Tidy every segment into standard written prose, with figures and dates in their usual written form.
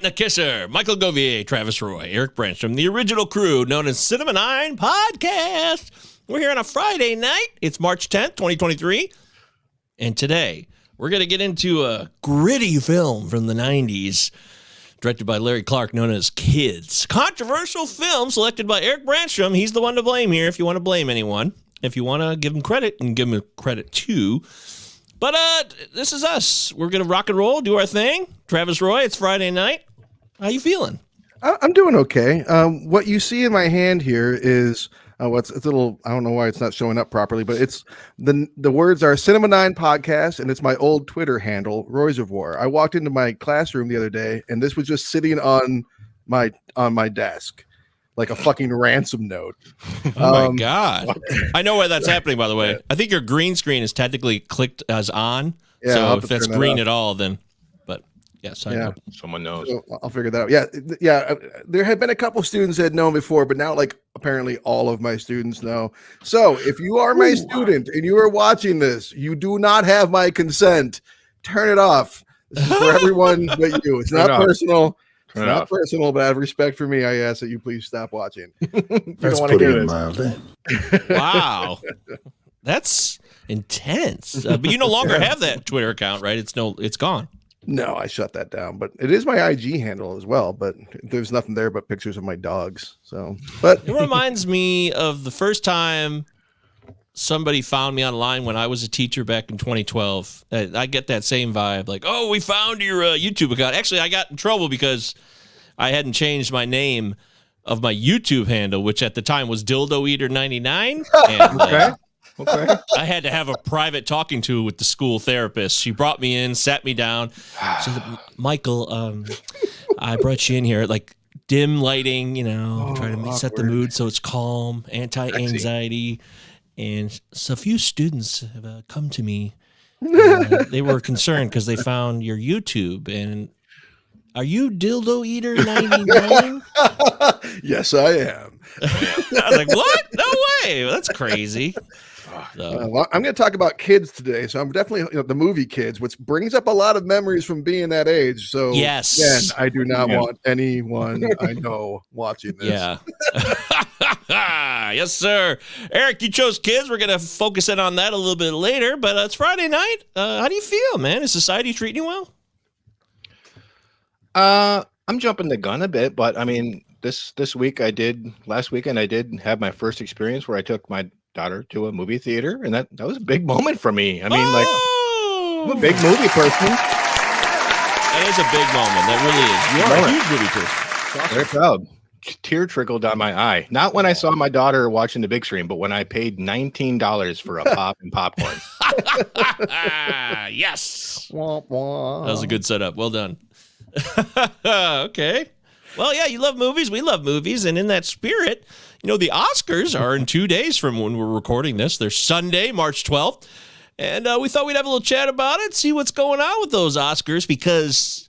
and a kisser. Michael Govier, Travis Roy, Eric Branch from the original crew known as Sentimental Podcast. We're here on a Friday night. It's March 10th, 2023. And today, we're going to get into a gritty film from the 90s, directed by Larry Clark, known as Kids. Controversial film selected by Eric Branstrom. He's the one to blame here if you want to blame anyone. If you want to give him credit, and give him credit too. But this is us. We're going to rock and roll, do our thing. Travis Roy, it's Friday night. How you feeling? I'm doing okay. What you see in my hand here is it's a little, I don't know why it's not showing up properly, but it's the words are Cinema 9 Podcast, and it's my old Twitter handle, Roy's of War. I walked into my classroom the other day, and this was just sitting on my desk like a fucking ransom note. Oh my God. I know why that's happening, by the way. I think your green screen is technically clicked as on. Yeah, so if that's green at all, then, but yes, I know. Someone knows. So I'll figure that out. Yeah. There had been a couple students that had known before, but now like apparently all of my students know. So if you are my student and you are watching this, you do not have my consent. Turn it off. This is for everyone but you. It's not personal. It's not personal, but out of respect for me, I ask that you please stop watching. That's putting it mildly. Wow. That's intense. But you no longer have that Twitter account, right? It's gone. No, I shut that down, but it is my IG handle as well, but there's nothing there but pictures of my dogs. So, but it reminds me of the first time somebody found me online when I was a teacher back in 2012. I get that same vibe, like, oh, we found your YouTube account. Actually, I got in trouble because I hadn't changed my name of my YouTube handle, which at the time was Dildo Eater 99. And, Okay. I had to have a private talking to with the school therapist. She brought me in, sat me down. She said, Michael, I brought you in here, like dim lighting, trying to set the mood so it's calm, anti-anxiety. And so a few students have come to me. They were concerned because they found your YouTube. And are you Dildo Eater 99? Yes, I am. I was like, what? No way. That's crazy. Well, I'm going to talk about Kids today, so I'm definitely the movie Kids, which brings up a lot of memories from being that age. So yes, again, I do not want anyone I know watching this. Yeah. Yes, sir. Eric, you chose Kids. We're going to focus in on that a little bit later, but it's Friday night. How do you feel, man? Is society treating you well? I'm jumping the gun a bit, but I mean, last weekend I did have my first experience where I took my daughter to a movie theater, and that was a big moment for me. I mean, I'm a big movie person. That is a big moment. That really is. You are a huge movie person. Awesome. Very proud. Tear trickled down my eye. Not when I saw my daughter watching the big screen, but when I paid $19 for a pop and popcorn. Yes. That was a good setup. Well done. Okay. Well, yeah, you love movies. We love movies. And in that spirit, the Oscars are in 2 days from when we're recording this. They're Sunday, March 12th. And we thought we'd have a little chat about it, see what's going on with those Oscars, because,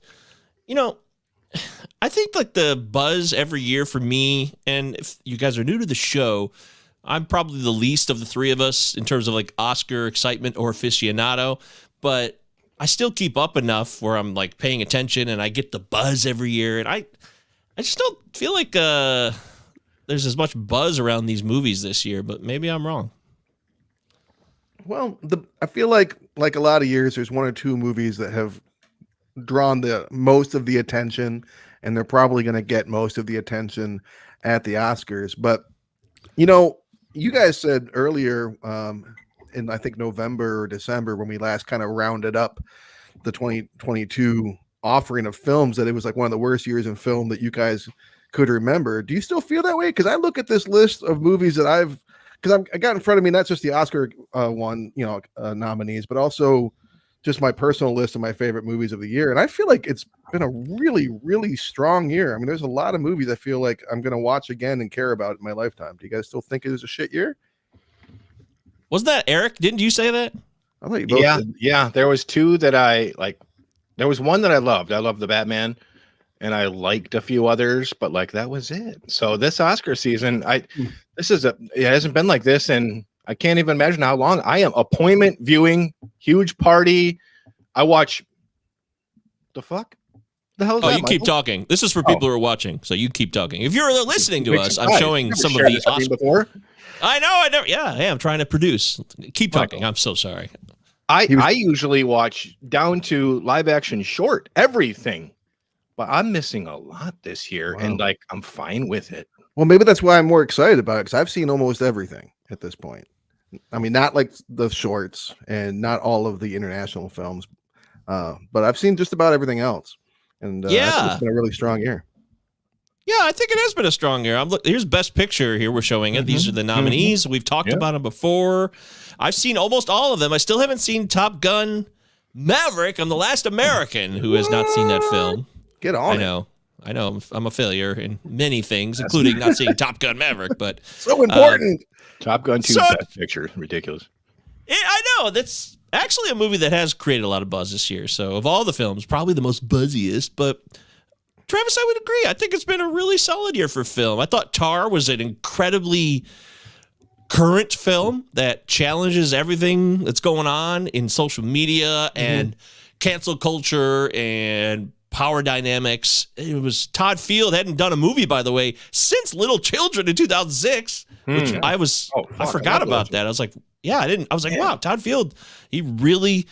I think like the buzz every year for me, and if you guys are new to the show, I'm probably the least of the three of us in terms of like Oscar excitement or aficionado, but I still keep up enough where I'm like paying attention and I get the buzz every year. And I just don't feel like there's as much buzz around these movies this year, but maybe I'm wrong. Well, I feel like a lot of years, there's one or two movies that have drawn the most of the attention, and they're probably going to get most of the attention at the Oscars. But, you guys said earlier in, I think, November or December, when we last kind of rounded up the 2022 offering of films, that it was like one of the worst years in film that you guys could remember. Do you still feel that way? Because I look at this list of movies that I got in front of me, not just the Oscar nominees, but also just my personal list of my favorite movies of the year. And I feel like it's been a really, really strong year. I mean, there's a lot of movies I feel like I'm going to watch again and care about in my lifetime. Do you guys still think it was a shit year? Wasn't that Eric? Didn't you say that? I thought you both did. Yeah. There was two that I like. There was one that I loved. I loved The Batman, and I liked a few others, but like that was it. So this Oscar season, it hasn't been like this, and I can't even imagine how long. I am appointment viewing, huge party. I watch the fuck. The hell is Oh, that, you keep Michael? talking. This is for people who are watching, so you keep talking. If you're listening to us, I'm showing some of the Oscars before. I know. Yeah, I'm trying to produce. Keep talking. I'm so sorry. I usually watch down to live action short everything, but I'm missing a lot this year, and like I'm fine with it. Well, maybe that's why I'm more excited about it, because I've seen almost everything at this point. I mean, not like the shorts and not all of the international films, but I've seen just about everything else. And I think it's been a really strong year. Yeah, I think it has been a strong year. Here's Best Picture. Here we're showing it. These are the nominees. We've talked about them before. I've seen almost all of them. I still haven't seen Top Gun Maverick. I'm the last American who has not seen that film. Get on. I know. I'm a failure in many things, including not seeing Top Gun Maverick. But so important. Top Gun 2 Best Picture. Ridiculous. I know. That's actually a movie that has created a lot of buzz this year. So of all the films, probably the most buzziest. But Travis, I would agree. I think it's been a really solid year for film. I thought Tar was an incredibly current film that challenges everything that's going on in social media and cancel culture and power dynamics. It was Todd Field hadn't done a movie, by the way, since Little Children in 2006, which I forgot about that. I was like, I was like, wow, Todd Field, he really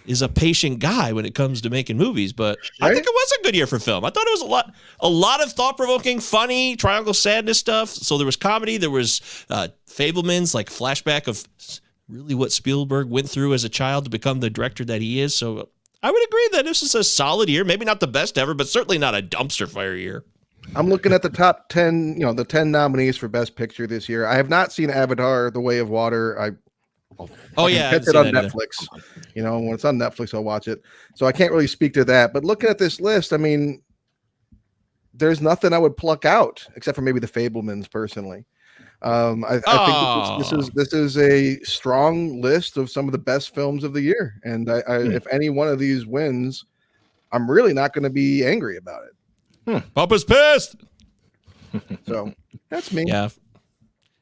is a patient guy when it comes to making movies. But I think it was a good year for film. I thought it was a lot of thought-provoking, funny, triangle sadness stuff. So there was comedy, there was Fabelman's like flashback of really what Spielberg went through as a child to become the director that he is. So I would agree that this is a solid year. Maybe not the best ever, but certainly not a dumpster fire year. I'm looking at the top 10, the 10 nominees for Best Picture this year. I have not seen Avatar: The Way of Water. Catch it on Netflix. When it's on Netflix, I'll watch it. So I can't really speak to that. But looking at this list, I mean, there's nothing I would pluck out except for maybe the Fabelmans personally. I think this is a strong list of some of the best films of the year, and if any one of these wins, I'm really not going to be angry about it. Papa's pissed. So that's me. Yeah.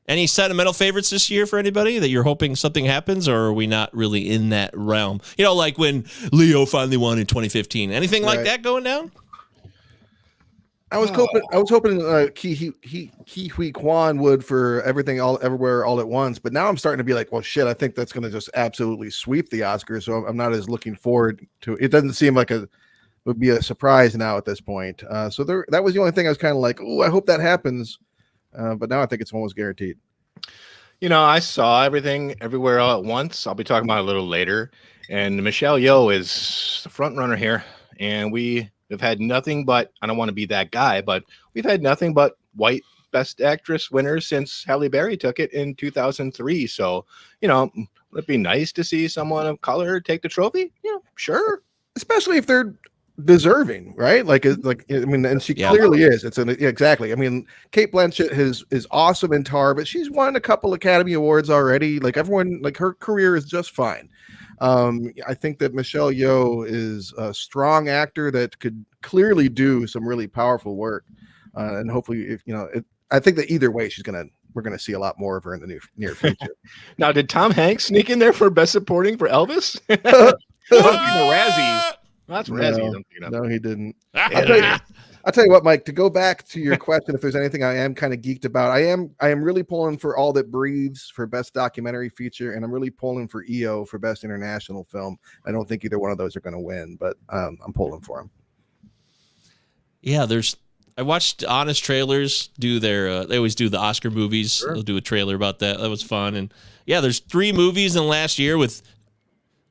Any sentimental favorites this year for anybody that you're hoping something happens, or are we not really in that realm? Like when Leo finally won in 2015. Anything like that going down? I was hoping Ke Huy Quan would for Everything Everywhere All at Once, but now I'm starting to be like, well, shit, I think that's going to just absolutely sweep the Oscars. So I'm not as looking forward to it. It doesn't seem like would be a surprise now at this point. So that was the only thing I was kind of like, oh, I hope that happens. But now I think it's almost guaranteed. I saw Everything Everywhere All at Once. I'll be talking about it a little later. And Michelle Yeoh is the front runner here. And we have had nothing but, I don't want to be that guy, but we've had nothing but white Best Actress winners since Halle Berry took it in 2003. So, it'd be nice to see someone of color take the trophy. Yeah, sure. Especially if they're deserving, right? And she clearly is. Exactly. I mean, Cate Blanchett is awesome in Tar, but she's won a couple Academy Awards already. Like everyone, her career is just fine. I think that Michelle Yeoh is a strong actor that could clearly do some really powerful work, and hopefully, I think that either way, we're gonna see a lot more of her in the near future. Now, did Tom Hanks sneak in there for Best Supporting for Elvis? The Razzies. That's Razzies. No, he didn't. I'll tell you what, Mike, to go back to your question, if there's anything I am kind of geeked about, I am really pulling for All That Breathes for Best Documentary Feature, and I'm really pulling for EO for Best International Film. I don't think either one of those are going to win, but I'm pulling for them. Yeah, I watched Honest Trailers do their, they always do the Oscar movies. Sure. They'll do a trailer about that. That was fun. And yeah, there's 3 movies in the last year with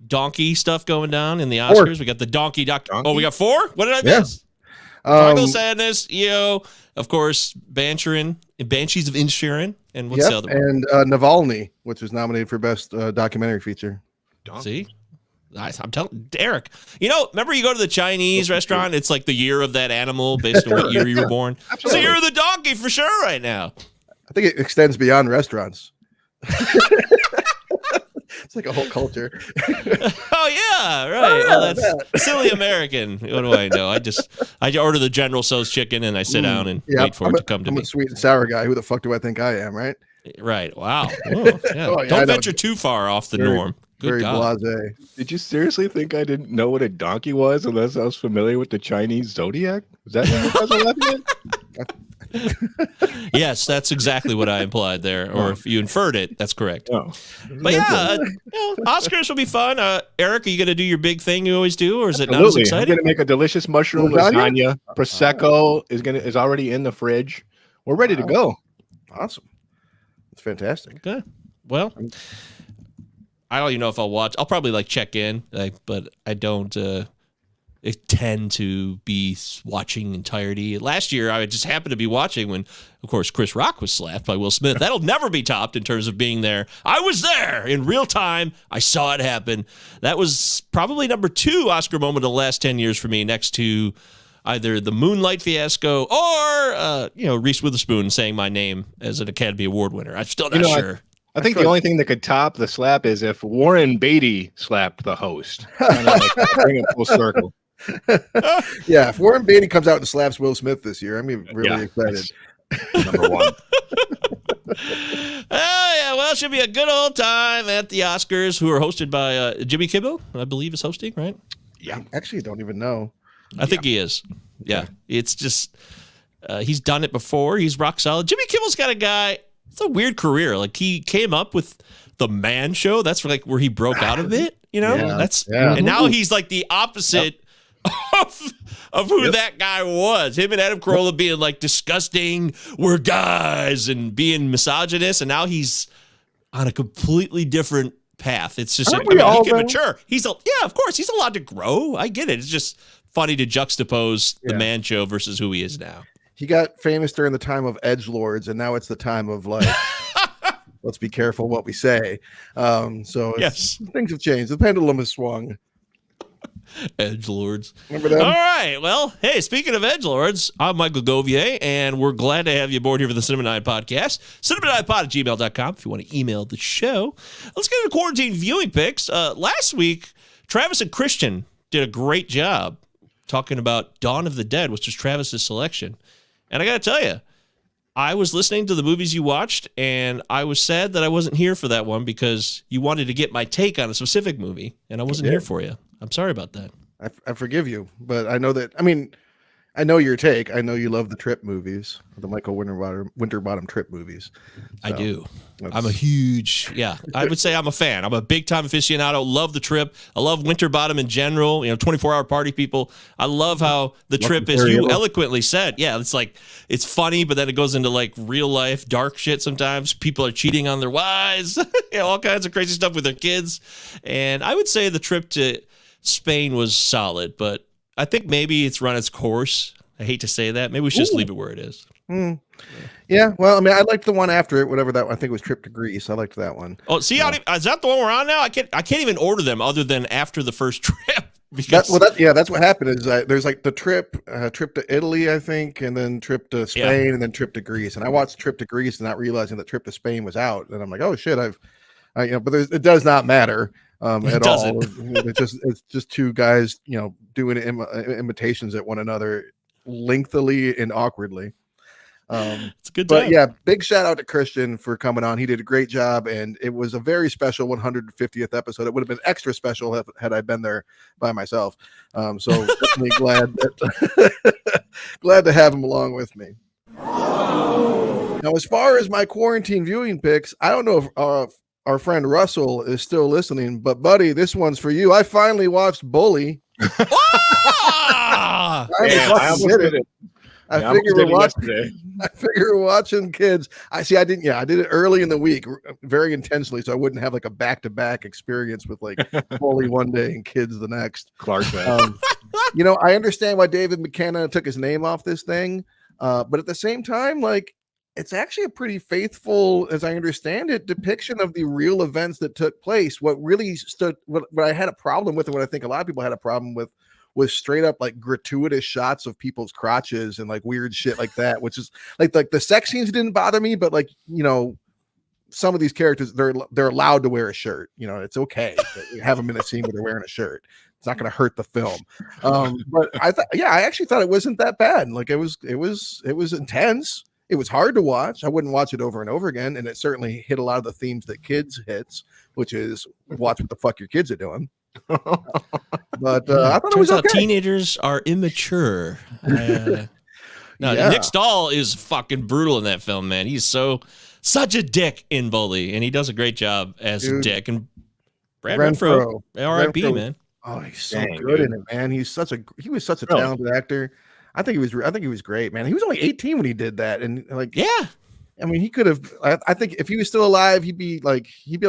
donkey stuff going down in the Oscars. 4. We got the donkey. Oh, we got 4? What did I miss? Triangle Sadness, EO, of course, Banshees of Inisherin, and what's the other one? And Navalny, which was nominated for Best Documentary Feature. See? Nice. I'm telling Derek. Remember you go to the Chinese restaurant, it's like the year of that animal based on what year you were born. Absolutely. So you're the donkey for sure right now. I think it extends beyond restaurants. It's like a whole culture. Oh yeah, right. Well, that's silly American. What do I know? I order the General Tso's chicken and I sit down and wait for it to come to me. I'm a sweet and sour guy. Who the fuck do I think I am, right? Right. Wow. Oh, yeah. Don't venture too far off the norm. Good very God. blasé. Did you seriously think I didn't know what a donkey was unless I was familiar with the Chinese zodiac? Is that what you guys are laughing at? Yes, that's exactly what I implied there. Or if you inferred it, that's correct. No. But yeah, Oscars will be fun. Eric, are you going to do your big thing you always do, or is it not as Absolutely. I'm exciting? going to make a delicious mushroom lasagna. Prosecco is already in the fridge. We're ready to go. Awesome. It's fantastic. Okay. Well, I don't even know if I'll watch. I'll probably check in, but I don't tend to be watching entirety. Last year, I just happened to be watching when, of course, Chris Rock was slapped by Will Smith. That'll never be topped in terms of being there. I was there in real time. I saw it happen. That was probably number 2 Oscar moment of the last 10 years for me, next to either the Moonlight fiasco or, Reese Witherspoon saying my name as an Academy Award winner. I'm still not sure. I think the only thing that could top the slap is if Warren Beatty slapped the host. Bring it full circle. Yeah, if Warren Beatty comes out and slaps Will Smith this year, I'm really excited. Number 1. Oh, yeah, well, it should be a good old time at the Oscars, who are hosted by Jimmy Kimmel, I believe is hosting, right? Yeah. Actually, don't even know. I think he is. Yeah. It's just, he's done it before. He's rock solid. Jimmy Kimmel's got a guy, it's a weird career. He came up with the Man Show. That's where he broke out of it, and now he's the opposite of who that guy was. Him and Adam Carolla being disgusting, we're guys, and being misogynist, and now he's on a completely different path. It's just he can mature. Of course, he's allowed to grow. I get it. It's just funny to juxtapose the Man Show versus who he is now. He got famous during the time of edgelords, and now it's the time of let's be careful what we say. So things have changed. The pendulum has swung. Edgelords. Remember them? All right. Well, hey, speaking of edgelords, I'm Michael Govier, and we're glad to have you aboard here for the Cinema 9 podcast. Cinema9pod@gmail.com if you want to email the show. Let's get into quarantine viewing picks. Last week, Travis and Christian did a great job talking about Dawn of the Dead, which was Travis's selection. And I got to tell you, I was listening to the movies you watched, and I was sad that I wasn't here for that one because you wanted to get my take on a specific movie, and I wasn't here for you. I'm sorry about that. I forgive you, but I know that. I know your take. I know you love the Trip movies, the Michael Winterbottom Trip movies. So, I do. I'm a huge, I would say I'm a fan. I'm a big time aficionado. Love the Trip. I love Winterbottom in general. 24-hour party people. I love how the Trip, as you eloquently said, it's funny, but then it goes into real life dark shit sometimes. People are cheating on their wives, all kinds of crazy stuff with their kids. And I would say the trip to Spain was solid, but I think maybe it's run its course. I hate to say that. Maybe we should just leave it where it is. Yeah, well, I liked the one after it, whatever that one. I think it was Trip to Greece. I liked that one. Oh, see, is that the one we're on now? I can't even order them other than after the first trip. Because that's what happened. Is there's the trip to Italy, I think, and then trip to Spain, and then trip to Greece. And I watched Trip to Greece, not realizing that Trip to Spain was out. And I'm like, oh shit, but it does not matter. At all. It's just two guys, doing imitations at one another lengthily and awkwardly. It's a good time. But yeah, big shout out to Christian for coming on. He did a great job, and it was a very special 150th episode. It would have been extra special had I been there by myself. So definitely glad to have him along with me. Now, as far as my quarantine viewing picks, I don't know if our friend Russell is still listening, but buddy, this one's for you. I finally watched Bully. I figure we're watching kids. I did it early in the week, very intentionally, so I wouldn't have a back-to-back experience with Bully one day and Kids the next. Clark. I understand why David McKenna took his name off this thing, but at the same time, it's actually a pretty faithful, as I understand it, depiction of the real events that took place. What really what I had a problem with, and what I think a lot of people had a problem with, was straight up gratuitous shots of people's crotches and weird shit like that, which is the sex scenes didn't bother me, but some of these characters, they're allowed to wear a shirt. It's okay to have them in a scene where they're wearing a shirt. It's not going to hurt the film. But I actually thought it wasn't that bad. It was intense. It was hard to watch. I wouldn't watch it over and over again, and it certainly hit a lot of the themes that kids hits, which is watch what the fuck your kids are doing. But I thought it was Turns out okay. teenagers are immature. Nick Stahl is fucking brutal in that film, man. He's such a dick in Bully, and he does a great job as a dick. And Brad Renfro, R.I.P. man. Oh, he's so good in it, man. He was such a talented actor. I think he was great, man. He was only 18 when he did that, and like, yeah. I mean, he could have. I think if he was still alive, he'd be like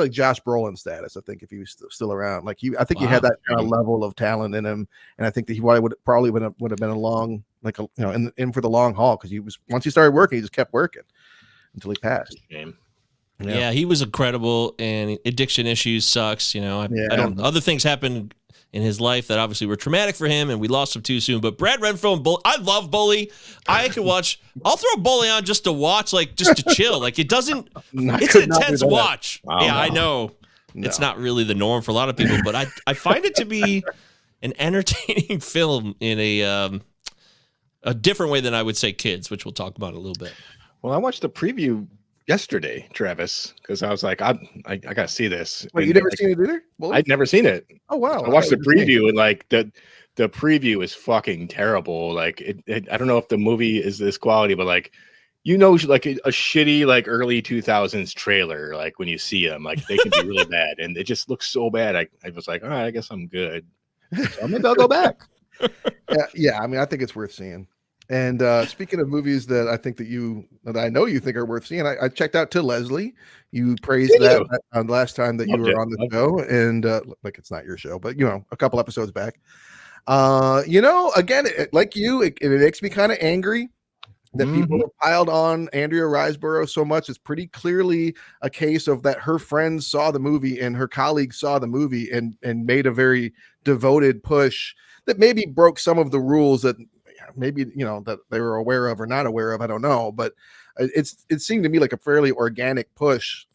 Josh Brolin status. I think if he was still around, like he had that kind of level of talent in him, and I think that he would have been along, like in for the long haul, because once he started working, he just kept working until he passed. Yeah, he was incredible, and addiction issues sucks. I don't. Other things happened in his life that obviously were traumatic for him, and we lost him too soon. But Brad Renfro and Bully, I love Bully. I'll throw Bully on just to watch, like just to chill. Like it's an intense watch. Wow, yeah, no. I know. No. It's not really the norm for a lot of people, but I find it to be an entertaining film in a different way than I would say kids, which we'll talk about in a little bit. Well, I watched the preview yesterday, Travis, because I was like, I gotta see this. Wait, you never seen it either? I'd never seen it. Oh wow! I watched the preview, and like the preview is fucking terrible. Like I don't know if the movie is this quality, but like like a shitty like early 2000s trailer. Like when you see them, like they can be really bad, and it just looks so bad. I was like, all right, I guess I'm good. So maybe I'll go back. Yeah. I mean, I think it's worth seeing. And speaking of movies that I think that I know you think are worth seeing, I checked out To Leslie. You praised that last time that you were on the show, and like it's not your show, but a couple episodes back. Again, like you, it makes me kind of angry that people have piled on Andrea Riseborough so much. It's pretty clearly a case of that her friends saw the movie and her colleagues saw the movie and made a very devoted push that maybe broke some of the rules that maybe that they were aware of or not aware of. I don't know, but it seemed to me like a fairly organic push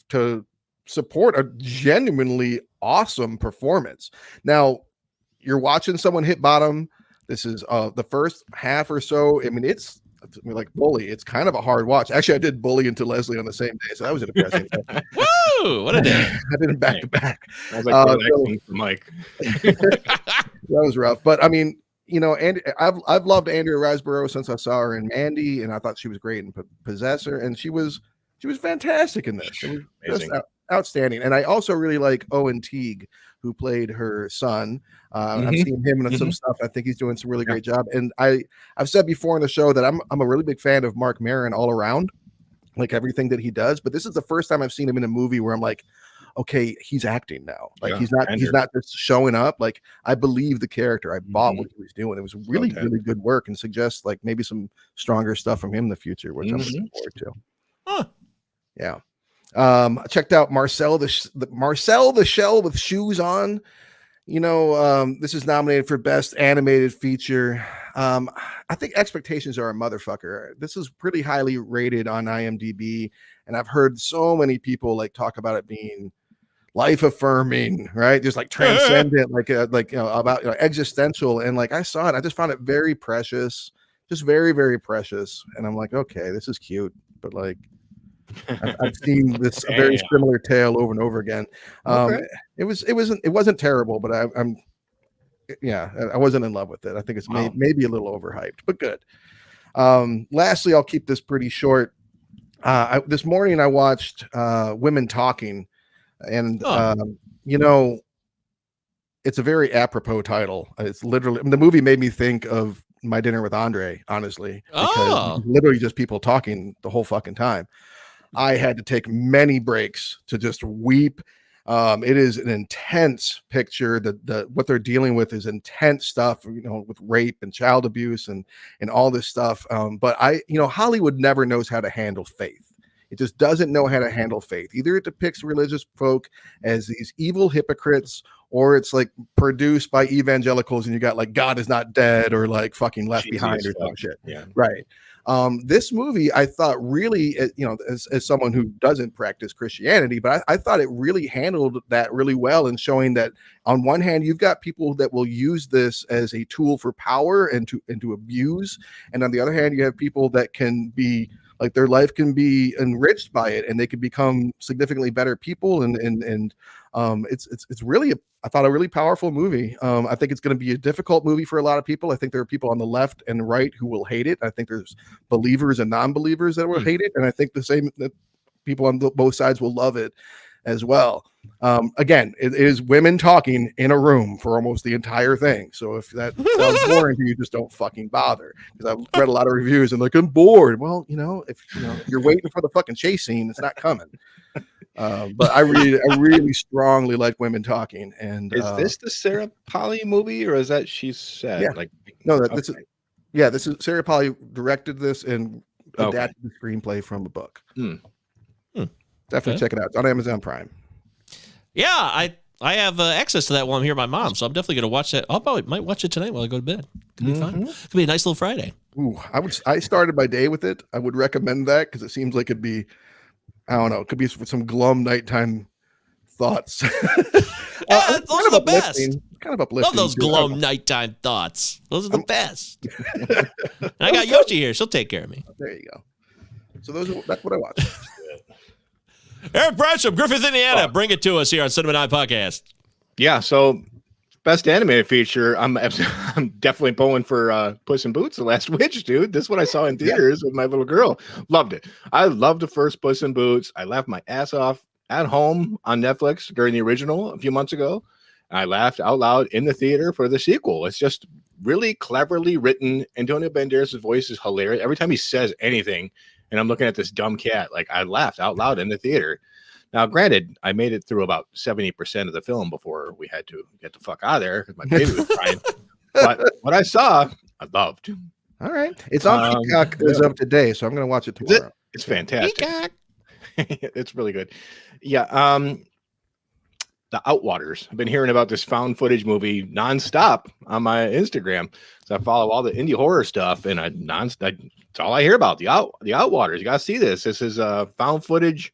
to support a genuinely awesome performance. Now you're watching someone hit bottom. This is the first half or so. I mean, it's like Bully. It's kind of a hard watch. Actually, I did Bully into Leslie on the same day, so that was a depressing. Woo! What a day! I did it back to back. I was like, for Mike. That was rough, but I mean, and I've loved Andrea Riseborough since I saw her in Mandy, and I thought she was great in Possessor, and she was fantastic in this. It was just outstanding. And I also really like Owen Teague, who played her son. I've seen him in some stuff. I think he's doing some really great job. And I've said before in the show that I'm a really big fan of Mark Maron all around, like everything that he does. But this is the first time I've seen him in a movie where I'm like, okay, he's acting now. Like he's not just showing up. Like I believe the character. I bought what he was doing. It was really good work, and suggests like maybe some stronger stuff from him in the future, which I'm looking forward to. Huh. Yeah. I checked out Marcel the Shell with Shoes On. This is nominated for Best Animated Feature. I think expectations are a motherfucker. This is pretty highly rated on IMDb, and I've heard so many people like talk about it being life affirming, right? Just like transcendent, about existential. And like I saw it, I just found it very precious, just very, very precious. And I'm like, okay, this is cute, but like I've seen this very similar tale over and over again. It wasn't terrible, but I wasn't in love with it. I think it's maybe a little overhyped, but good. Lastly, I'll keep this pretty short. This morning I watched Women Talking, and it's a very apropos title. It's literally, the movie made me think of My Dinner with Andre, honestly, because it's literally just people talking the whole fucking time. I had to take many breaks to just weep. It is an intense picture. What they're dealing with is intense stuff, with rape and child abuse and all this stuff. But Hollywood never knows how to handle faith. It just doesn't know how to handle faith. Either it depicts religious folk as these evil hypocrites, or it's like produced by evangelicals and you got like God is not dead or like fucking Left Behind or some shit. Yeah. Right. This movie, I thought really, as someone who doesn't practice Christianity, but I thought it really handled that really well in showing that on one hand, you've got people that will use this as a tool for power and to abuse. And on the other hand, you have people that can be Like their life can be enriched by it, and they can become significantly better people. And it's really, I thought, a really powerful movie. I think it's going to be a difficult movie for a lot of people. I think there are people on the left and right who will hate it. I think there's believers and non-believers that will hate it, and I think the same that people on both sides will love it as well. Again, it is women talking in a room for almost the entire thing. So if that sounds boring to you, just don't fucking bother. Because I've read a lot of reviews and like, I'm bored. Well, if you're waiting for the fucking chase scene, it's not coming. But I really strongly like women talking. And is this the Sarah Polly movie, or is that She's Sad? Yeah. Like, no, this is Sarah Polly directed this and adapted the screenplay from the book. Definitely check it out. It's on Amazon Prime. Yeah, I have access to that while I'm here with my mom, so I'm definitely going to watch that. Might watch it tonight while I go to bed. Could be fun. Could be a nice little Friday. Ooh, I started my day with it. I would recommend that because it seems like it'd be, I don't know, it could be some glum nighttime thoughts. Those are the best. Kind of uplifting. Love those glum nighttime thoughts. Those are the best. And I got Yoshi here. She'll take care of me. There you go. So that's what I watched. Eric Bransham, Griffith, Indiana. Bring it to us here on Sentimental Podcast. Yeah, so best animated feature, I'm definitely pulling for Puss in Boots: The Last Witch, dude. This is what I saw in theaters with my little girl. Loved it. I loved the first Puss in Boots. I laughed my ass off at home on Netflix during the original a few months ago. I laughed out loud in the theater for the sequel. It's just really cleverly written. Antonio Banderas' voice is hilarious. Every time he says anything, and I'm looking at this dumb cat, like I laughed out loud in the theater. Now, granted, I made it through about 70% of the film before we had to get the fuck out of there because my baby was crying. But what I saw, I loved. All right. It's on Peacock as of today, so I'm going to watch it tomorrow. It's fantastic. Peacock. It's really good. Yeah. The Outwaters. I've been hearing about this found footage movie nonstop on my Instagram. So I follow all the indie horror stuff, and it's all I hear about. The Outwaters. You got to see this. This is found footage.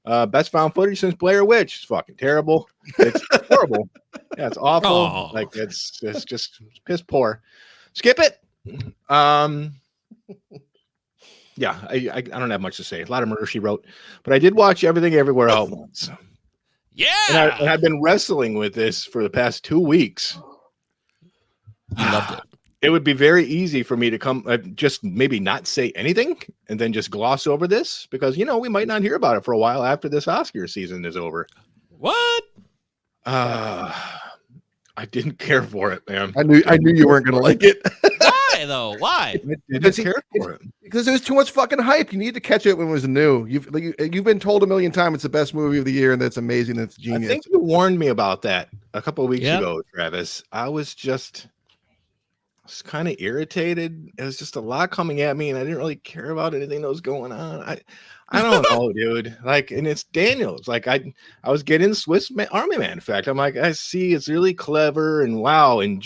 Best found footage since Blair Witch. It's fucking terrible. It's horrible. Yeah, it's awful. Oh. Like it's just piss poor. Skip it. Yeah, I don't have much to say. A lot of murder she wrote, but I did watch Everything Everywhere All at Once. Yeah, and I've been wrestling with this for the past 2 weeks. I loved it. It would be very easy for me to come, just maybe not say anything and then just gloss over this because, we might not hear about it for a while after this Oscar season is over. What? I didn't care for it, man. I knew you weren't going to like it. Why, though? Why? I didn't care for it. Because there was too much fucking hype. You need to catch it when it was new. You've been told a million times it's the best movie of the year and that's amazing. That's genius. I think you warned me about that a couple of weeks ago, Travis. I was kind of irritated. It was just a lot coming at me, and I didn't really care about anything that was going on. I don't know, dude. Like, and it's Daniels. Like, I was getting Swiss Army Man effect. I'm like, I see, it's really clever and wow, and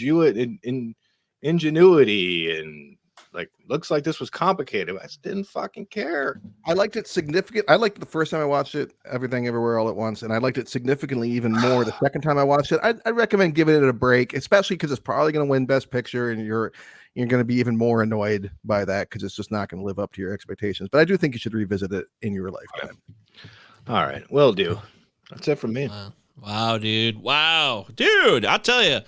ingenuity, and like, looks like this was complicated. I just didn't fucking care. I liked it significant. I liked it the first time I watched it, Everything Everywhere All at Once, and I liked it significantly even more the second time I watched it. I recommend giving it a break, especially because it's probably going to win Best Picture, and you're going to be even more annoyed by that because it's just not going to live up to your expectations. But I do think you should revisit it in your lifetime. All right, will do. That's it from me. Wow, dude. Wow, dude. I'll tell you.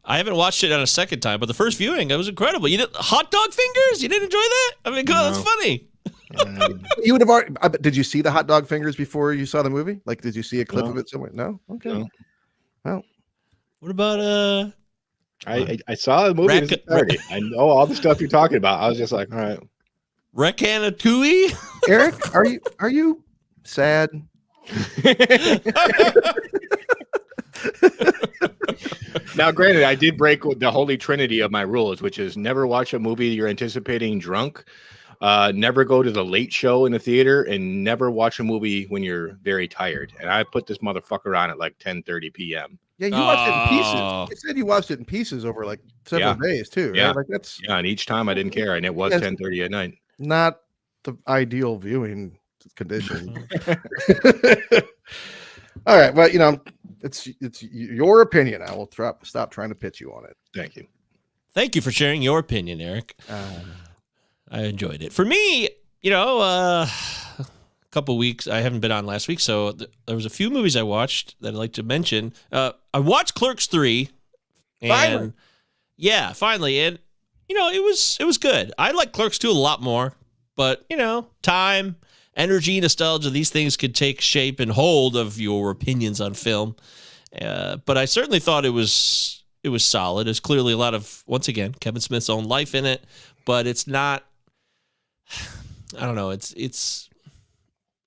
I haven't watched it on a second time, but the first viewing, it was incredible. You did hot dog fingers? You didn't enjoy that? I mean, God, that's funny. You would have already. Did you see the hot dog fingers before you saw the movie? Like, did you see a clip of it somewhere? No. Okay. No. Well, what about I saw the movie in its entirety. I know all the stuff you're talking about. I was just like, all right. Ratatouille? Eric, are you sad? Now, granted, I did break the holy trinity of my rules, which is never watch a movie you're anticipating drunk, never go to the late show in the theater, and never watch a movie when you're very tired. And I put this motherfucker on at like 10:30 p.m. Yeah, you watched it in pieces. You said you watched it in pieces over like several days too. Right? Yeah, like that's and each time I didn't care, and it was 10:30 at night. Not the ideal viewing condition. All right, well, it's your opinion. I will stop trying to pitch you on it. Thank you. Thank you for sharing your opinion, Eric. I enjoyed it. For me, a couple weeks. I haven't been on last week, so there was a few movies I watched that I'd like to mention. I watched Clerks 3. And Finally. Yeah, finally. And, it was good. I like Clerks 2 a lot more, but, time, energy, nostalgia, these things could take shape and hold of your opinions on film. But I certainly thought it was solid. There's clearly a lot of, once again, Kevin Smith's own life in it, but it's not, I don't know. It's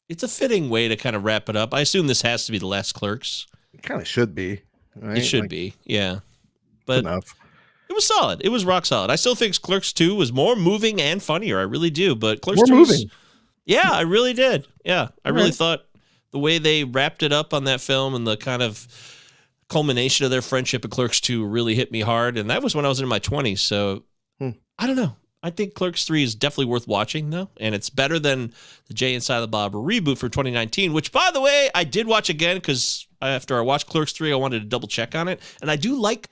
a fitting way to kind of wrap it up. I assume this has to be the last Clerks. It kind of should be. Right? It should be. Yeah. But enough. it was solid. It was rock solid. I still think Clerks 2 was more moving and funnier. I really do. But Clerks More 2 moving. Yeah, I really did. Yeah. I really right. thought the way they wrapped it up on that film and the kind of culmination of their friendship at Clerks 2 really hit me hard. And that was when I was in my 20s. So I don't know. I think Clerks 3 is definitely worth watching, though. And it's better than the Jay and Silent Bob reboot for 2019, which, by the way, I did watch again because after I watched Clerks 3, I wanted to double check on it. And I do like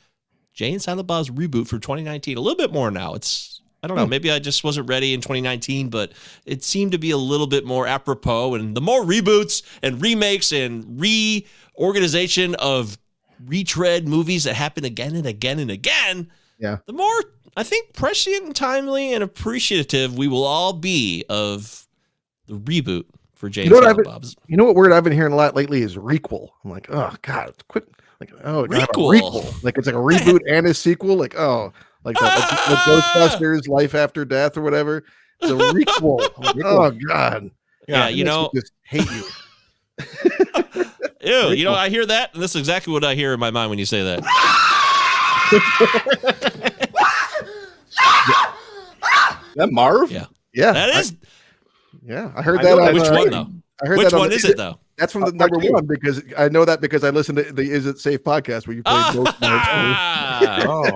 Jay and Silent Bob's reboot for 2019 a little bit more now. I don't know, maybe I just wasn't ready in 2019, but it seemed to be a little bit more apropos. And the more reboots and remakes and reorganization of retread movies that happen again and again and again, the more, I think, prescient and timely and appreciative we will all be of the reboot for Jay and Silent Bob's. You know what word I've been hearing a lot lately is requel. I'm like, oh God, quit. Like, oh, requel. Like it's like a reboot and a sequel. Like, oh, like the Ghostbusters, Life After Death, or whatever. It's a requel. Like, oh God. Yeah, just hate you. Ew, I hear that, and this is exactly what I hear in my mind when you say that. That Marv? Yeah. That is. I heard that. Which one though? Which one is it though? That's from the number one because I know that because I listened to the Is It Safe podcast where you played Ghost Notes.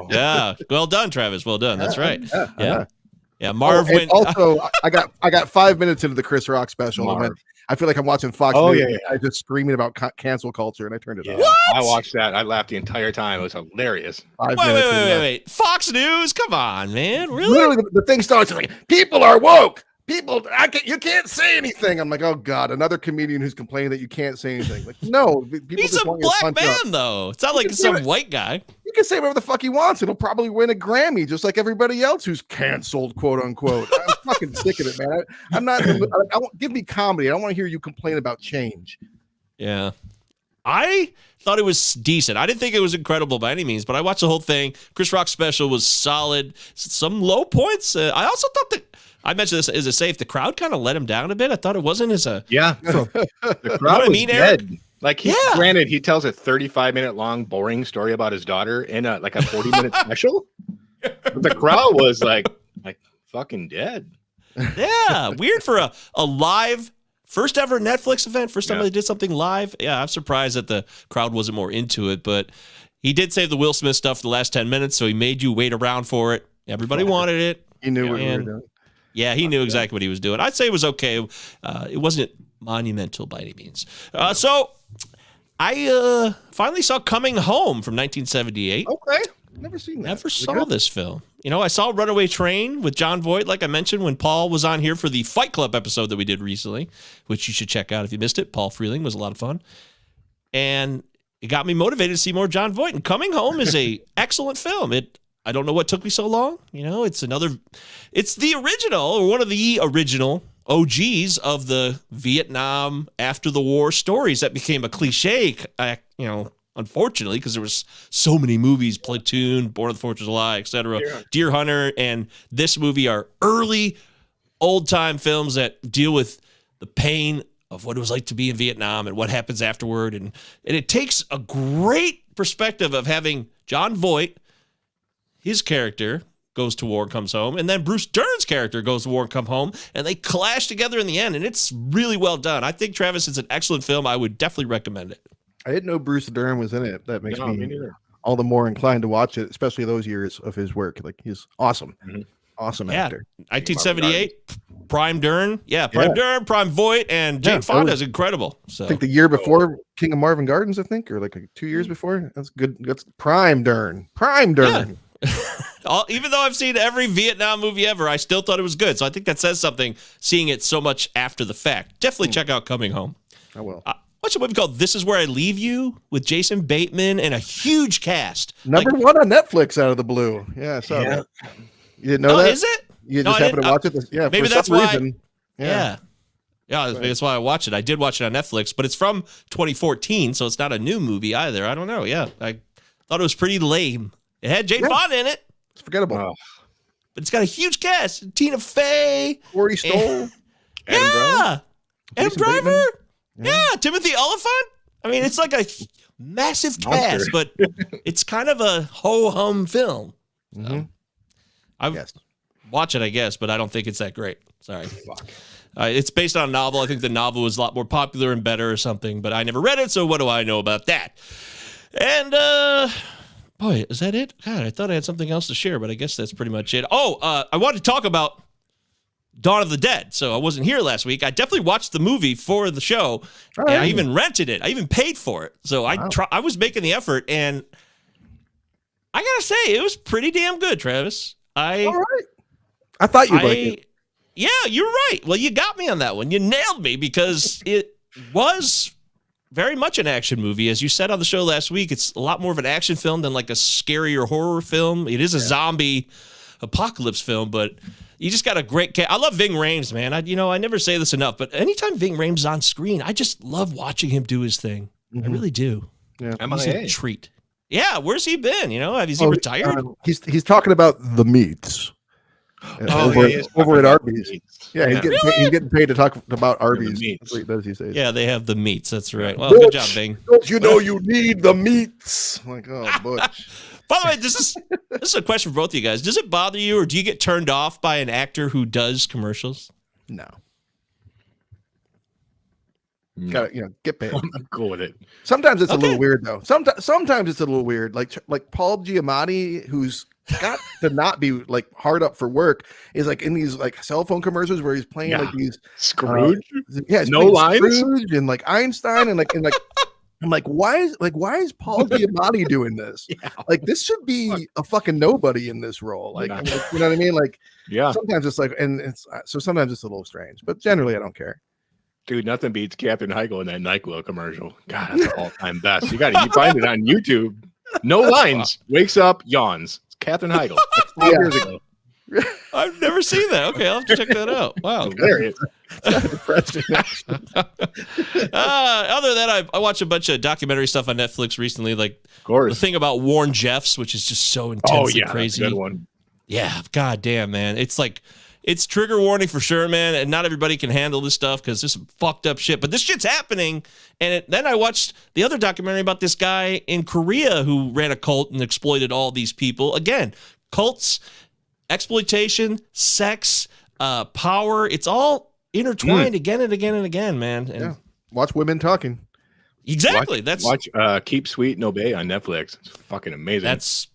Yeah. Well done, Travis. Well done. That's right. Yeah. Marv went. Also, I got 5 minutes into the Chris Rock special. And I feel like I'm watching Fox News. I just screaming about cancel culture, and I turned it off. I watched that. I laughed the entire time. It was hilarious. Wait. Fox News? Come on, man. Really? Literally, the thing starts like, people are woke. People, you can't say anything. I'm like, oh God, another comedian who's complaining that you can't say anything. Like, no, people he's just a want you to black punch man, though. It's not like some white guy. You can say whatever the fuck he wants. It'll probably win a Grammy, just like everybody else who's canceled, quote unquote. I'm fucking sick of it, man. I'm not. I won't give me comedy. I don't want to hear you complain about change. Yeah. I thought it was decent. I didn't think it was incredible by any means, but I watched the whole thing. Chris Rock's special was solid. Some low points. I also thought that. I mentioned this. Is it safe? The crowd kind of let him down a bit. I thought it wasn't as a the crowd was dead. Like granted, he tells a 35-minute long boring story about his daughter in a 40-minute special. But the crowd was like fucking dead. Yeah, weird for a live first ever Netflix event. First time they did something live. Yeah, I'm surprised that the crowd wasn't more into it. But he did save the Will Smith stuff for the last 10 minutes, so he made you wait around for it. Everybody wanted it. He knew what we were doing. Yeah, he knew exactly what he was doing. I'd say it was okay. It wasn't monumental by any means. So I finally saw Coming Home from 1978. Okay. Never seen that. Never saw this film. I saw Runaway Train with Jon Voight, like I mentioned, when Paul was on here for the Fight Club episode that we did recently, which you should check out if you missed it. Paul Freeling was a lot of fun. And it got me motivated to see more Jon Voight. And Coming Home is a excellent film. I don't know what took me so long. It's the original or one of the original OGs of the Vietnam after the war stories that became a cliche, unfortunately, because there was so many movies, Platoon, Born on the 4th of July, etc. Deer Hunter, and this movie are early old time films that deal with the pain of what it was like to be in Vietnam and what happens afterward. And it takes a great perspective of having Jon Voight, his character goes to war and comes home, and then Bruce Dern's character goes to war and come home, and they clash together in the end, and it's really well done. I think, Travis, it's an excellent film. I would definitely recommend it. I didn't know Bruce Dern was in it. That makes me all the more inclined to watch it, especially those years of his work. Like, he's awesome. Mm-hmm. Awesome actor. 1978, Prime Dern. Yeah, Dern, Prime Voight, and Jane Fonda is incredible. So I think the year before King of Marvin Gardens, or like 2 years before. That's good. That's Prime Dern. Prime Dern. Even though I've seen every Vietnam movie ever, I still thought it was good. So I think that says something, seeing it so much after the fact. Definitely check out Coming Home. I will. What's a movie called This Is Where I Leave You with Jason Bateman and a huge cast? Number one on Netflix out of the blue. Yeah, I saw that. You didn't know that? Is it? You just happened to watch it? Yeah, maybe for that's some why. reason. Yeah, that's why I watched it. I did watch it on Netflix, but it's from 2014, so it's not a new movie either. I don't know. Yeah, I thought it was pretty lame. It had Jane Fonda in it. It's forgettable. Oh. But it's got a huge cast. Tina Fey. Corey Stoll. Adam Driver. Bateman. Yeah, Timothy Oliphant. I mean, it's like a massive cast, but it's kind of a ho-hum film. I watch it, I guess, but I don't think it's that great. Sorry. It's based on a novel. I think the novel was a lot more popular and better or something, but I never read it, so what do I know about that? And, boy, is that it? God, I thought I had something else to share, but I guess that's pretty much it. Oh, I wanted to talk about Dawn of the Dead. So I wasn't here last week. I definitely watched the movie for the show. And I even rented it. I even paid for it. So I was making the effort, and I gotta say, it was pretty damn good, Travis. All right. I thought you'd like it. Yeah, you're right. Well, you got me on that one. You nailed me because it was very much an action movie. As you said on the show last week, it's a lot more of an action film than like a scarier horror film. It is a zombie apocalypse film, but you just got a great cast. I love Ving Rhames, man. I never say this enough, but anytime Ving Rhames is on screen, I just love watching him do his thing. I really do. Yeah, he's a treat. Yeah, where's he been? Has he retired? He's talking about the meats. Over at Arby's. Yeah, he's getting paid to talk about Arby's. That's what he does these days. Yeah, they have the meats. That's right. Well, good job, Bing. Don't you know you need the meats? I'm like, oh, Butch. By the way, this is a question for both of you guys. Does it bother you, or do you get turned off by an actor who does commercials? No. Got to get paid. I'm cool with it. Sometimes it's a little weird though. Sometimes it's a little weird. Like Paul Giamatti, who's got to not be like hard up for work, is like in these like cell phone commercials where he's playing like these Scrooge. No lines. Scrooge and like Einstein and like I'm like, why is Paul Giamatti doing this? Like, this should be a fucking nobody in this role. Like, you know what I mean? Like, sometimes it's like, and sometimes it's a little strange, but generally I don't care. Dude, nothing beats Captain Heigl in that NyQuil commercial. God, that's the all-time best. You find it on YouTube. No lines. Wakes up, yawns. It's Captain Heigl. That's 5 years ago. I've never seen that. Okay, I'll have to check that out. Wow. Hilarious. Other than that, I watched a bunch of documentary stuff on Netflix recently, like the thing about Warren Jeffs, which is just so intensely crazy. That's a good one. Yeah, goddamn, man. It's like, it's trigger warning for sure, man, and not everybody can handle this stuff because this is fucked up shit. But this shit's happening, and then I watched the other documentary about this guy in Korea who ran a cult and exploited all these people. Again, cults, exploitation, sex, power, it's all intertwined again and again and again, man. And watch women talking. Exactly. Watch Keep Sweet and Obey on Netflix. It's fucking amazing.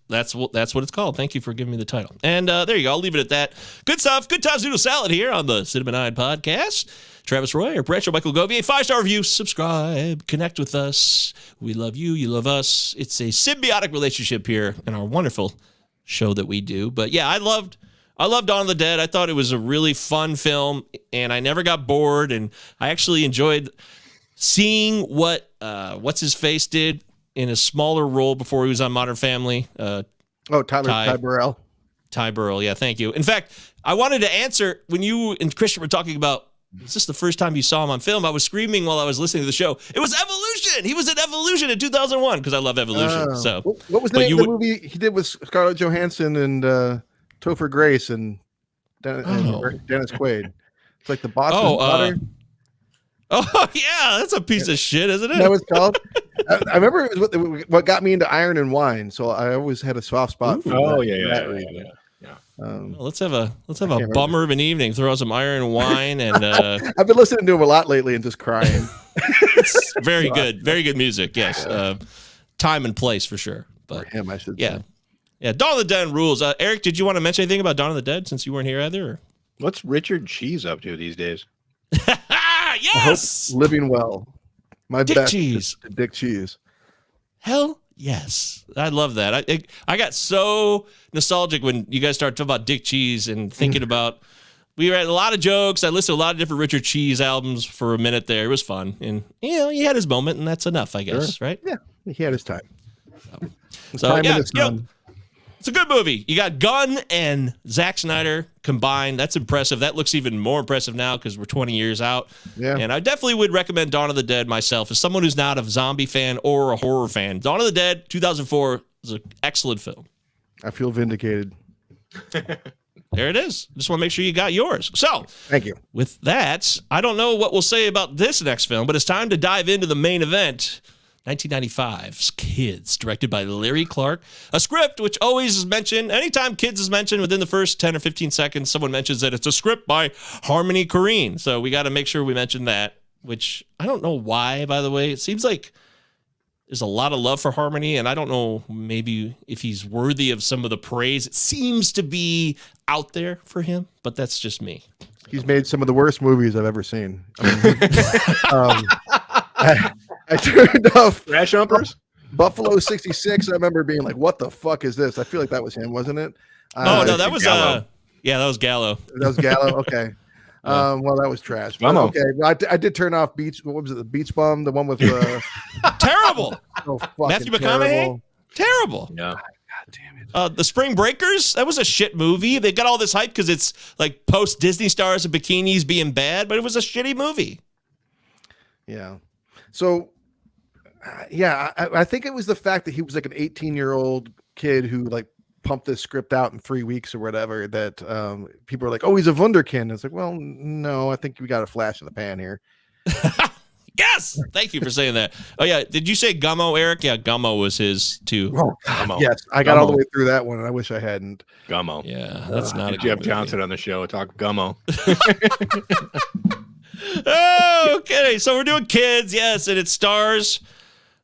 That's what it's called. Thank you for giving me the title. And there you go. I'll leave it at that. Good stuff. Good times noodle salad here on the Sentimental podcast. Travis Roy, or Brancho, Michael Govier. 5-star review. Subscribe. Connect with us. We love you. You love us. It's a symbiotic relationship here in our wonderful show that we do. But yeah, I loved Dawn of the Dead. I thought it was a really fun film, and I never got bored. And I actually enjoyed seeing what's his face did in a smaller role before he was on Modern Family. Ty Burrell. Ty Burrell, yeah, thank you. In fact, I wanted to answer when you and Christian were talking about, is this the first time you saw him on film? I was screaming while I was listening to the show. It was Evolution. He was in Evolution in 2001 because I love Evolution. So, what was the name of the movie he did with Scarlett Johansson and Topher Grace and Dennis Quaid? It's like the Boston Butter. Oh yeah, that's a piece of shit, isn't it? That was called. I remember it was what got me into Iron and Wine, so I always had a soft spot for that. Well, let's have a bummer of an evening. Throw some Iron and Wine, and I've been listening to him a lot lately and just crying. It's very good music. Yes, time and place for sure. But for him, I should. Say. Yeah. Dawn of the Dead rules. Eric, did you want to mention anything about Dawn of the Dead since you weren't here either? Or? What's Richard Cheese up to these days? Yes, living well. My Dick best Cheese. Dick Cheese. Hell Yes, I love that. I got so nostalgic when you guys started talking about Dick Cheese and thinking about. We had a lot of jokes. I listened to a lot of different Richard Cheese albums for a minute there. It was fun, and he had his moment, and that's enough, I guess. Right? Yeah, he had his time. It's a good movie. You got Gunn and Zack Snyder combined. That's impressive. That looks even more impressive now because we're 20 years out. Yeah. And I definitely would recommend Dawn of the Dead myself as someone who's not a zombie fan or a horror fan. Dawn of the Dead, 2004, is an excellent film. I feel vindicated. There it is. Just want to make sure you got yours. So, thank you. With that, I don't know what we'll say about this next film, but it's time to dive into the main event. 1995's Kids, directed by Larry Clark. A script which always is mentioned. Anytime Kids is mentioned within the first 10 or 15 seconds, someone mentions that it's a script by Harmony Korine. So we got to make sure we mention that, which I don't know why, by the way. It seems like there's a lot of love for Harmony, and I don't know maybe if he's worthy of some of the praise. It seems to be out there for him, but that's just me. He's made some of the worst movies I've ever seen. I turned off Rash Jumpers? Buffalo 66. I remember being like, what the fuck is this? I feel like that was him, wasn't it? No, that was Gallo. That was Gallo. That was Gallo. Okay. Well, that was trash. But okay. Well, I did turn off Beach. What was it? The Beach Bum, the one with terrible. So Matthew McConaughey. Terrible. Yeah. God damn it. The Spring Breakers, that was a shit movie. They got all this hype because it's like post Disney stars and bikinis being bad, but it was a shitty movie. Yeah. So, I think it was the fact that he was like an 18-year-old kid who like pumped this script out in 3 weeks or whatever that people are like, oh, he's a wunderkind. It's like, well, no, I think we got a flash in the pan here. Yes. Thank you for saying that. Oh, yeah. Did you say Gummo, Eric? Yeah, Gummo was his too. Oh, Gummo. Yes. I got all the way through that one, and I wish I hadn't. Gummo. Yeah, that's not a good Jeff movie. Johnson on the show. Talk Gummo. Okay, so we're doing Kids, yes, and it stars,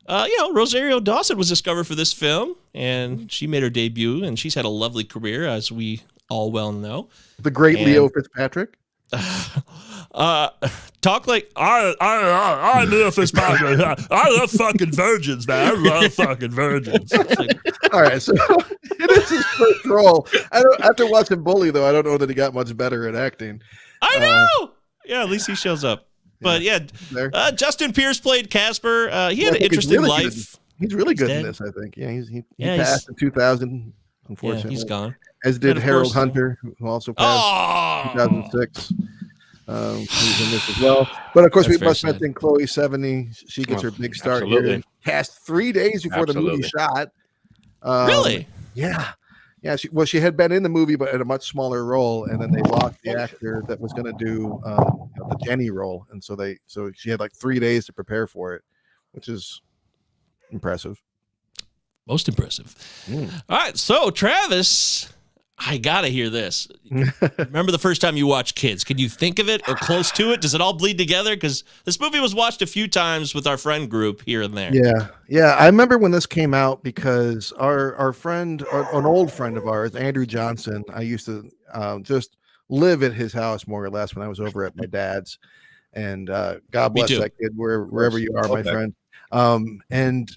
Rosario Dawson was discovered for this film, and she made her debut, and she's had a lovely career, as we all well know. The great Leo Fitzpatrick. Talk like I Leo Fitzpatrick. I love fucking virgins, man. I love fucking virgins. All right, so it is his first role. After watching Bully, though, I don't know that he got much better at acting. I know. Yeah, at least he shows up. But Justin Pierce played Casper. He had an interesting life. He's really good in this, I think. Yeah, he passed in 2000, unfortunately. Yeah, he's gone. As did Harold Hunter, who also passed in 2006. He's in this as well. But of course, we must mention Chloe Sevigny. She gets her big start here. Cast 3 days before the movie shot. Really? Yeah. Yeah, she had been in the movie, but in a much smaller role, and then they lost the actor that was going to do the Jenny role, and so she had like 3 days to prepare for it, which is impressive. Most impressive. All right, so Travis, I gotta hear this. Remember the first time you watched Kids? Can you think of it or close to it? Does it all bleed together? Because this movie was watched a few times with our friend group here and there. Yeah. I remember when this came out because our friend, an old friend of ours, Andrew Johnson, I used to just live at his house more or less when I was over at my dad's. And God bless that kid wherever you are, my friend. And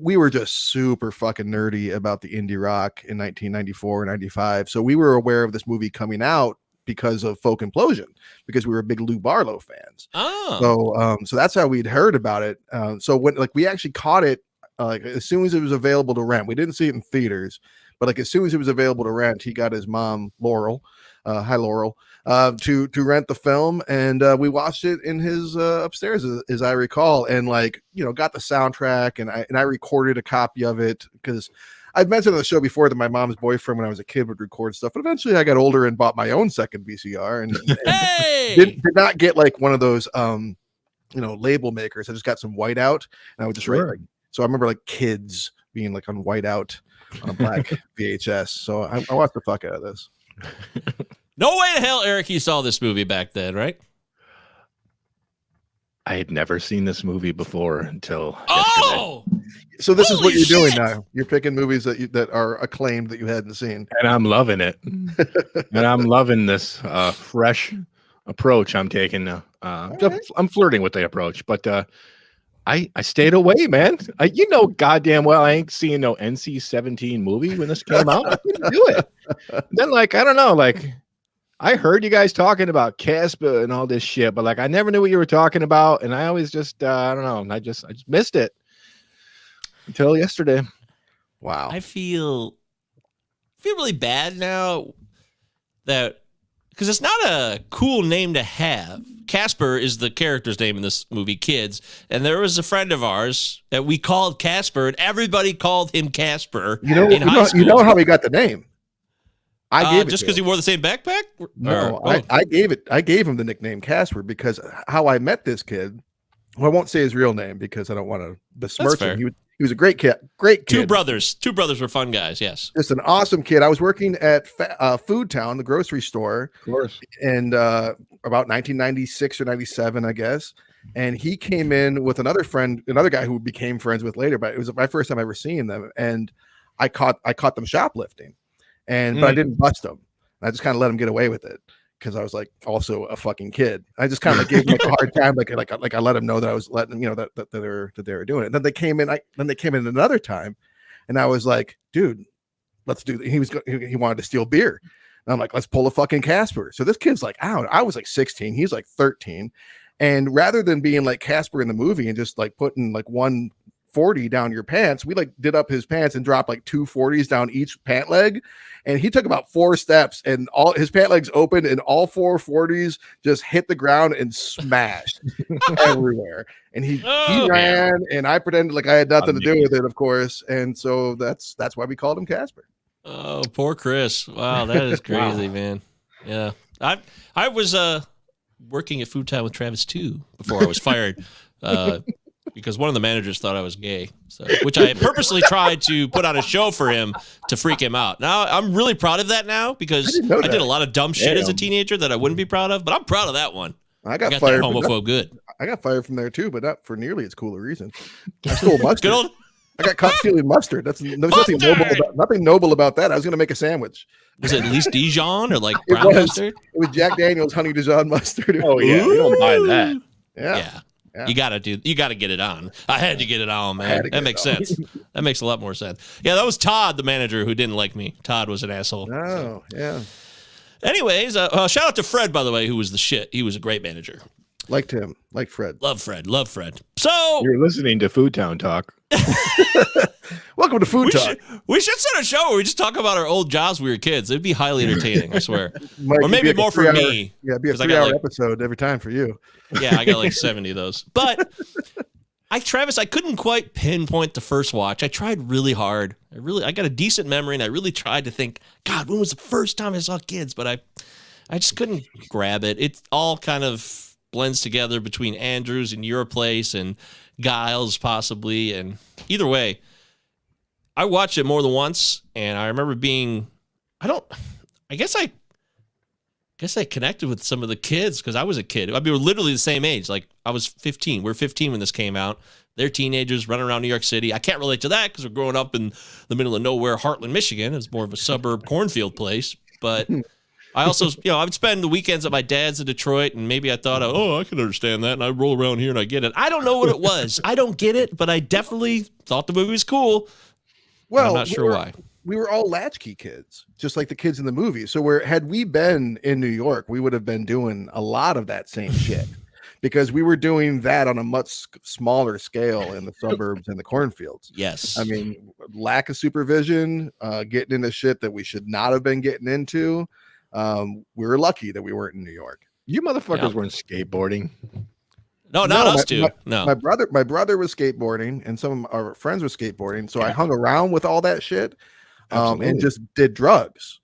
we were just super fucking nerdy about the indie rock in 1994 and 95. So we were aware of this movie coming out because of Folk Implosion, because we were big Lou Barlow fans. So that's how we'd heard about it. So when we actually caught it as soon as it was available to rent. We didn't see it in theaters, but as soon as it was available to rent, he got his mom, Laurel, hi Laurel, to rent the film, and we watched it in his upstairs, as I recall, and got the soundtrack, and I recorded a copy of it because I've mentioned on the show before that my mom's boyfriend when I was a kid would record stuff, but eventually I got older and bought my own second VCR and did not get one of those label makers. I just got some whiteout, and I would just write. So I remember Kids being on whiteout on a black VHS. So I watched the fuck out of this. No way to hell, Eric, you saw this movie back then, right? I had never seen this movie before until yesterday. So this is what you're doing now. You're picking movies that are acclaimed that you hadn't seen. And I'm loving it. And I'm loving this fresh approach I'm taking. I'm flirting with the approach, but I stayed away, man. Goddamn well I ain't seeing no NC-17 movie when this came out. I couldn't do it. Then I don't know, I heard you guys talking about Casper and all this shit, but I never knew what you were talking about, and I always just I don't know. I just missed it until yesterday. Wow. I feel really bad now that because it's not a cool name to have. Casper is the character's name in this movie, Kids, and there was a friend of ours that we called Casper, and everybody called him Casper. In high school. You know how he got the name? I gave it just because he wore the same backpack. No, I gave him the nickname Casper because how I met this kid. Well, I won't say his real name because I don't want to besmirch him. He was a great kid. Two brothers were fun guys. Yes, just an awesome kid. I was working at Food Town, the grocery store, of course, and about 1996 or 97, I guess. And he came in with another guy who became friends with later. But it was my first time ever seeing them, and I caught them shoplifting, but I didn't bust them. I just kind of let them get away with it because I was also a fucking kid. I just kind of gave them a hard time, like I let them know that I was letting them, that they were doing it. And then they came in another time, and I was like, dude, let's do. He wanted to steal beer. And I'm like, let's pull a fucking Casper. So this kid's I was 16, he's 13, and rather than being like Casper in the movie and just putting 140 down your pants, we did up his pants and dropped 2 40s down each pant leg, and he took about 4 steps and all his pant legs opened and all 4 40s just hit the ground and smashed everywhere. And he ran, and I pretended like I had nothing to do with it, of course, and so that's why we called him Casper. Oh, poor Chris. Wow, that is crazy, man. Yeah. I was working at Food Town with Travis too before I was fired. Because one of the managers thought I was gay, which I purposely tried to put on a show for him to freak him out. Now, I'm really proud of that now because I did a lot of dumb shit as a teenager that I wouldn't be proud of, but I'm proud of that one. I got fired. That homophobe good. I got fired from there too, but not for nearly as cool a reason. I stole mustard. I got caught stealing mustard. There's nothing noble about that. I was going to make a sandwich. Was it at least Dijon or brown mustard? It was Jack Daniel's honey Dijon mustard. Oh yeah, you don't buy that. Yeah. You gotta get it on. I had to get it on, man. That makes sense. That makes a lot more sense. Yeah, that was Todd, the manager, who didn't like me. Todd was an asshole. Oh, yeah. Anyways, shout out to Fred, by the way, who was the shit. He was a great manager. Liked him. Like Fred. Love Fred. So you're listening to Food Town Talk. Welcome to Food Talk. We should set a show where we just talk about our old jobs when we were kids. It'd be highly entertaining, I swear. Or maybe more for me. Yeah, it'd be a 3-hour episode every time for you. Yeah, I got 70 of those. But Travis, I couldn't quite pinpoint the first watch. I tried really hard. I got a decent memory, and I really tried to think, God, when was the first time I saw Kids? But I just couldn't grab it. It all kind of blends together between Andrews and Your Place and Giles possibly. And either way, I watched it more than once, and I remember being, I guess I connected with some of the kids because I was a kid. I mean, we were literally the same age. I was 15. We were 15 when this came out. They're teenagers running around New York City. I can't relate to that because we're growing up in the middle of nowhere, Heartland, Michigan. It's more of a suburb cornfield place. But I also, I would spend the weekends at my dad's in Detroit, and maybe I thought, I can understand that, and I roll around here and I get it. I don't know what it was. I don't get it, but I definitely thought the movie was cool. Well, I'm not sure why. We were all latchkey kids, just like the kids in the movie. So had we been in New York, we would have been doing a lot of that same shit because we were doing that on a much smaller scale in the suburbs and the cornfields. Yes. I mean, lack of supervision, getting into shit that we should not have been getting into. We were lucky that we weren't in New York. You motherfuckers weren't skateboarding. No, not us two. No. My brother was skateboarding, and some of our friends were skateboarding. So I hung around with all that shit. And just did drugs.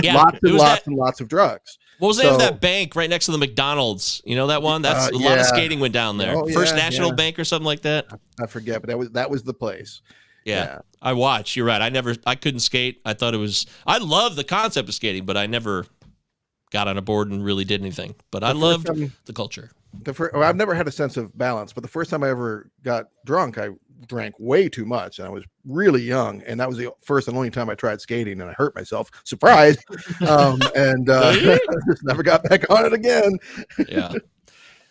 Yeah, lots of drugs. What was the name of that bank right next to the McDonald's? You know that one? That's a lot of skating went down there. First National Bank or something like that. I forget, but that was the place. Yeah. I watched. You're right. I couldn't skate. I love the concept of skating, but I never got on a board and really did anything. But I loved the culture. I've never had a sense of balance, but the first time I ever got drunk, I drank way too much, and I was really young, and that was the first and only time I tried skating, and I hurt myself. Surprise! And just never got back on it again. Yeah.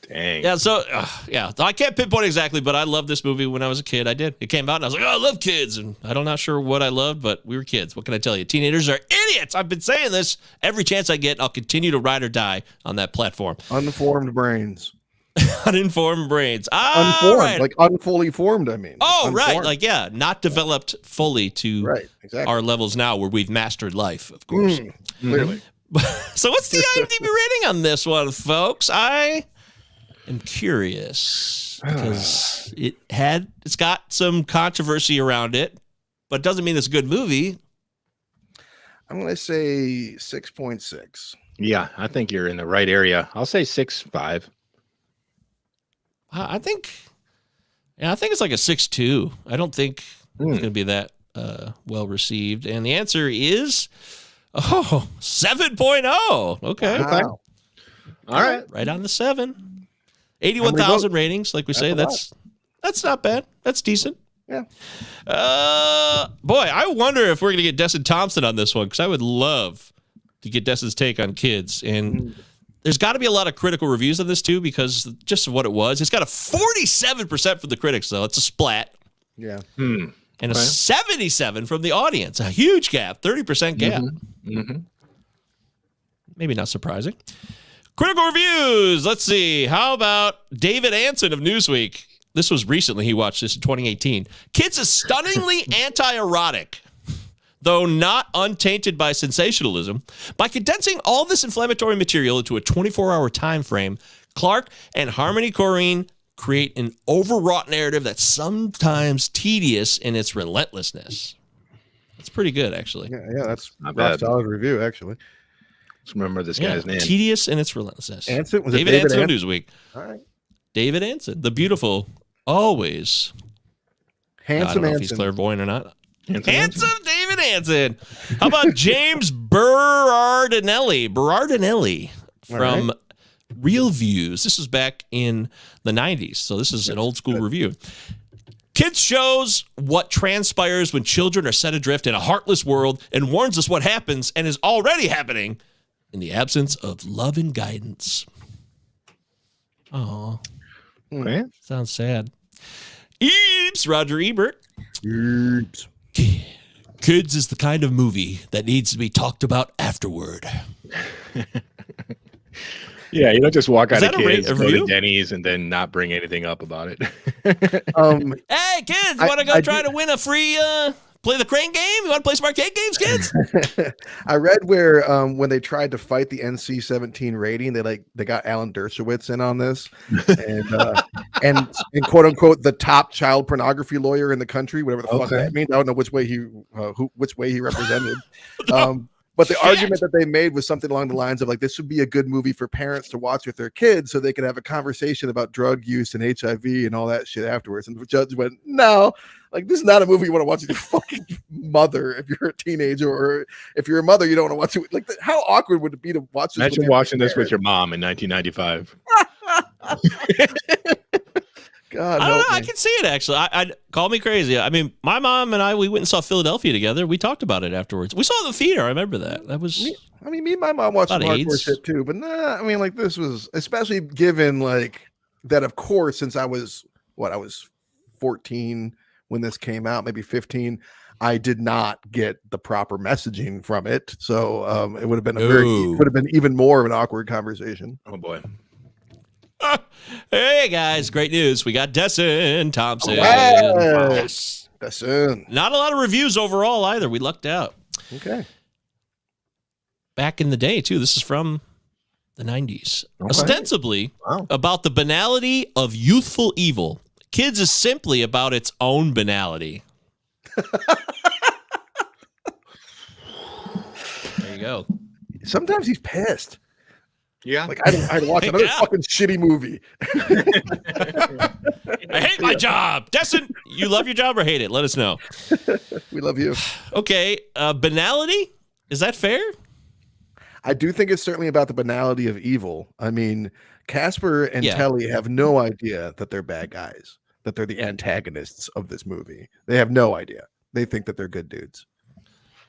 Dang. Yeah, so, I can't pinpoint exactly, but I loved this movie when I was a kid. I did. It came out, and I was like, I love kids. And I'm not sure what I loved, but we were kids. What can I tell you? Teenagers are idiots. I've been saying this every chance I get. I'll continue to ride or die on that platform. Unformed brains. Uninformed brains. Unformed, right. like unfully formed, I mean. Oh, Unformed. right. Like, yeah, not developed fully to our levels now where we've mastered life, of course. Clearly. So what's the IMDb rating on this one, folks? I am curious because it's got some controversy around it, but doesn't mean it's a good movie. I'm going to say 6.6. Yeah, I think you're in the right area. I'll say 6.5. I think it's like a 6.2. I don't think it's going to be that well received. And the answer is 7.0. Okay. Wow. All right. Right on the 7. 81,000 ratings, like we say. That's not bad. That's decent. Yeah. Boy, I wonder if we're going to get Destin Thompson on this one, because I would love to get Destin's take on kids. And there's got to be a lot of critical reviews on this, too, because just of what it was. It's got a 47% from the critics, though. It's a splat. Yeah. And a 77 from the audience. A huge gap, 30% gap. Maybe not surprising. Critical reviews. Let's see. How about David Anson of Newsweek? This was recently. He watched this in 2018. Kids is stunningly anti-erotic, though not untainted by sensationalism. By condensing all this inflammatory material into a 24-hour time frame, Clark and Harmony Korine create an overwrought narrative that's sometimes tedious in its relentlessness. It's pretty good, actually. Yeah, that's not rock bad. solid review, actually. Let's remember this guy's name. Tedious in its relentlessness. Anson? Was David it David Anson of Anson? Newsweek. All right. David Anson, the beautiful, always. Handsome I don't know Anson. if he's clairvoyant or not. Handsome David Anson. How about James Berardinelli from Real Views? This is back in the 90s, so this is an old school review. Kids shows what transpires when children are set adrift in a heartless world and warns us what happens and is already happening in the absence of love and guidance. Oh, Okay. sounds sad. Eeps, Roger Ebert. Oops. Kids is the kind of movie that needs to be talked about afterward. Yeah, you don't just walk Is out of that a Kids, go review? to Denny's, and then not bring anything up about it. Hey, kids, want to go try to win a free play the crane game? You want to play some arcade games, kids? I read where when they tried to fight the NC-17 rating, they got Alan Dershowitz in on this, and quote unquote the top child pornography lawyer in the country, whatever the fuck that means. I don't know which way he represented. But the argument that they made was something along the lines of like, this would be a good movie for parents to watch with their kids so they could have a conversation about drug use and HIV and all that shit afterwards. And the judge went, no, like this is not a movie you want to watch with your fucking mother if you're a teenager, or if you're a mother, you don't want to watch it. Like, how awkward would it be to watch this? Imagine watching this with your mom in 1995. God, I don't know. help I me. can see it, actually. I call me crazy. I mean, my mom and we went and saw Philadelphia together. We talked about it afterwards. We saw it in the theater. I remember that. That was... I mean, me and my mom watched some About hardcore AIDS. shit too, but nah, I mean, like this was, especially given like that, of course, since I was 14 when this came out, maybe 15, I did not get the proper messaging from it. So it would have been even more of an awkward conversation. Oh boy. Hey, guys. Great news. We got Destin Thompson. Yes. That's in. Not a lot of reviews overall either. We lucked out. Okay. Back in the day, too. This is from the 90s. Okay. Ostensibly Wow. about the banality of youthful evil. Kids is simply about its own banality. There you go. Sometimes he's pissed. Yeah. Like I'd watch another Yeah. fucking shitty movie. I hate my job. Destin, you love your job or hate it? Let us know. We love you. Okay. Banality? Is that fair? I do think it's certainly about the banality of evil. I mean, Casper and Yeah. Telly have no idea that they're bad guys, that they're the antagonists of this movie. They have no idea. They think that they're good dudes.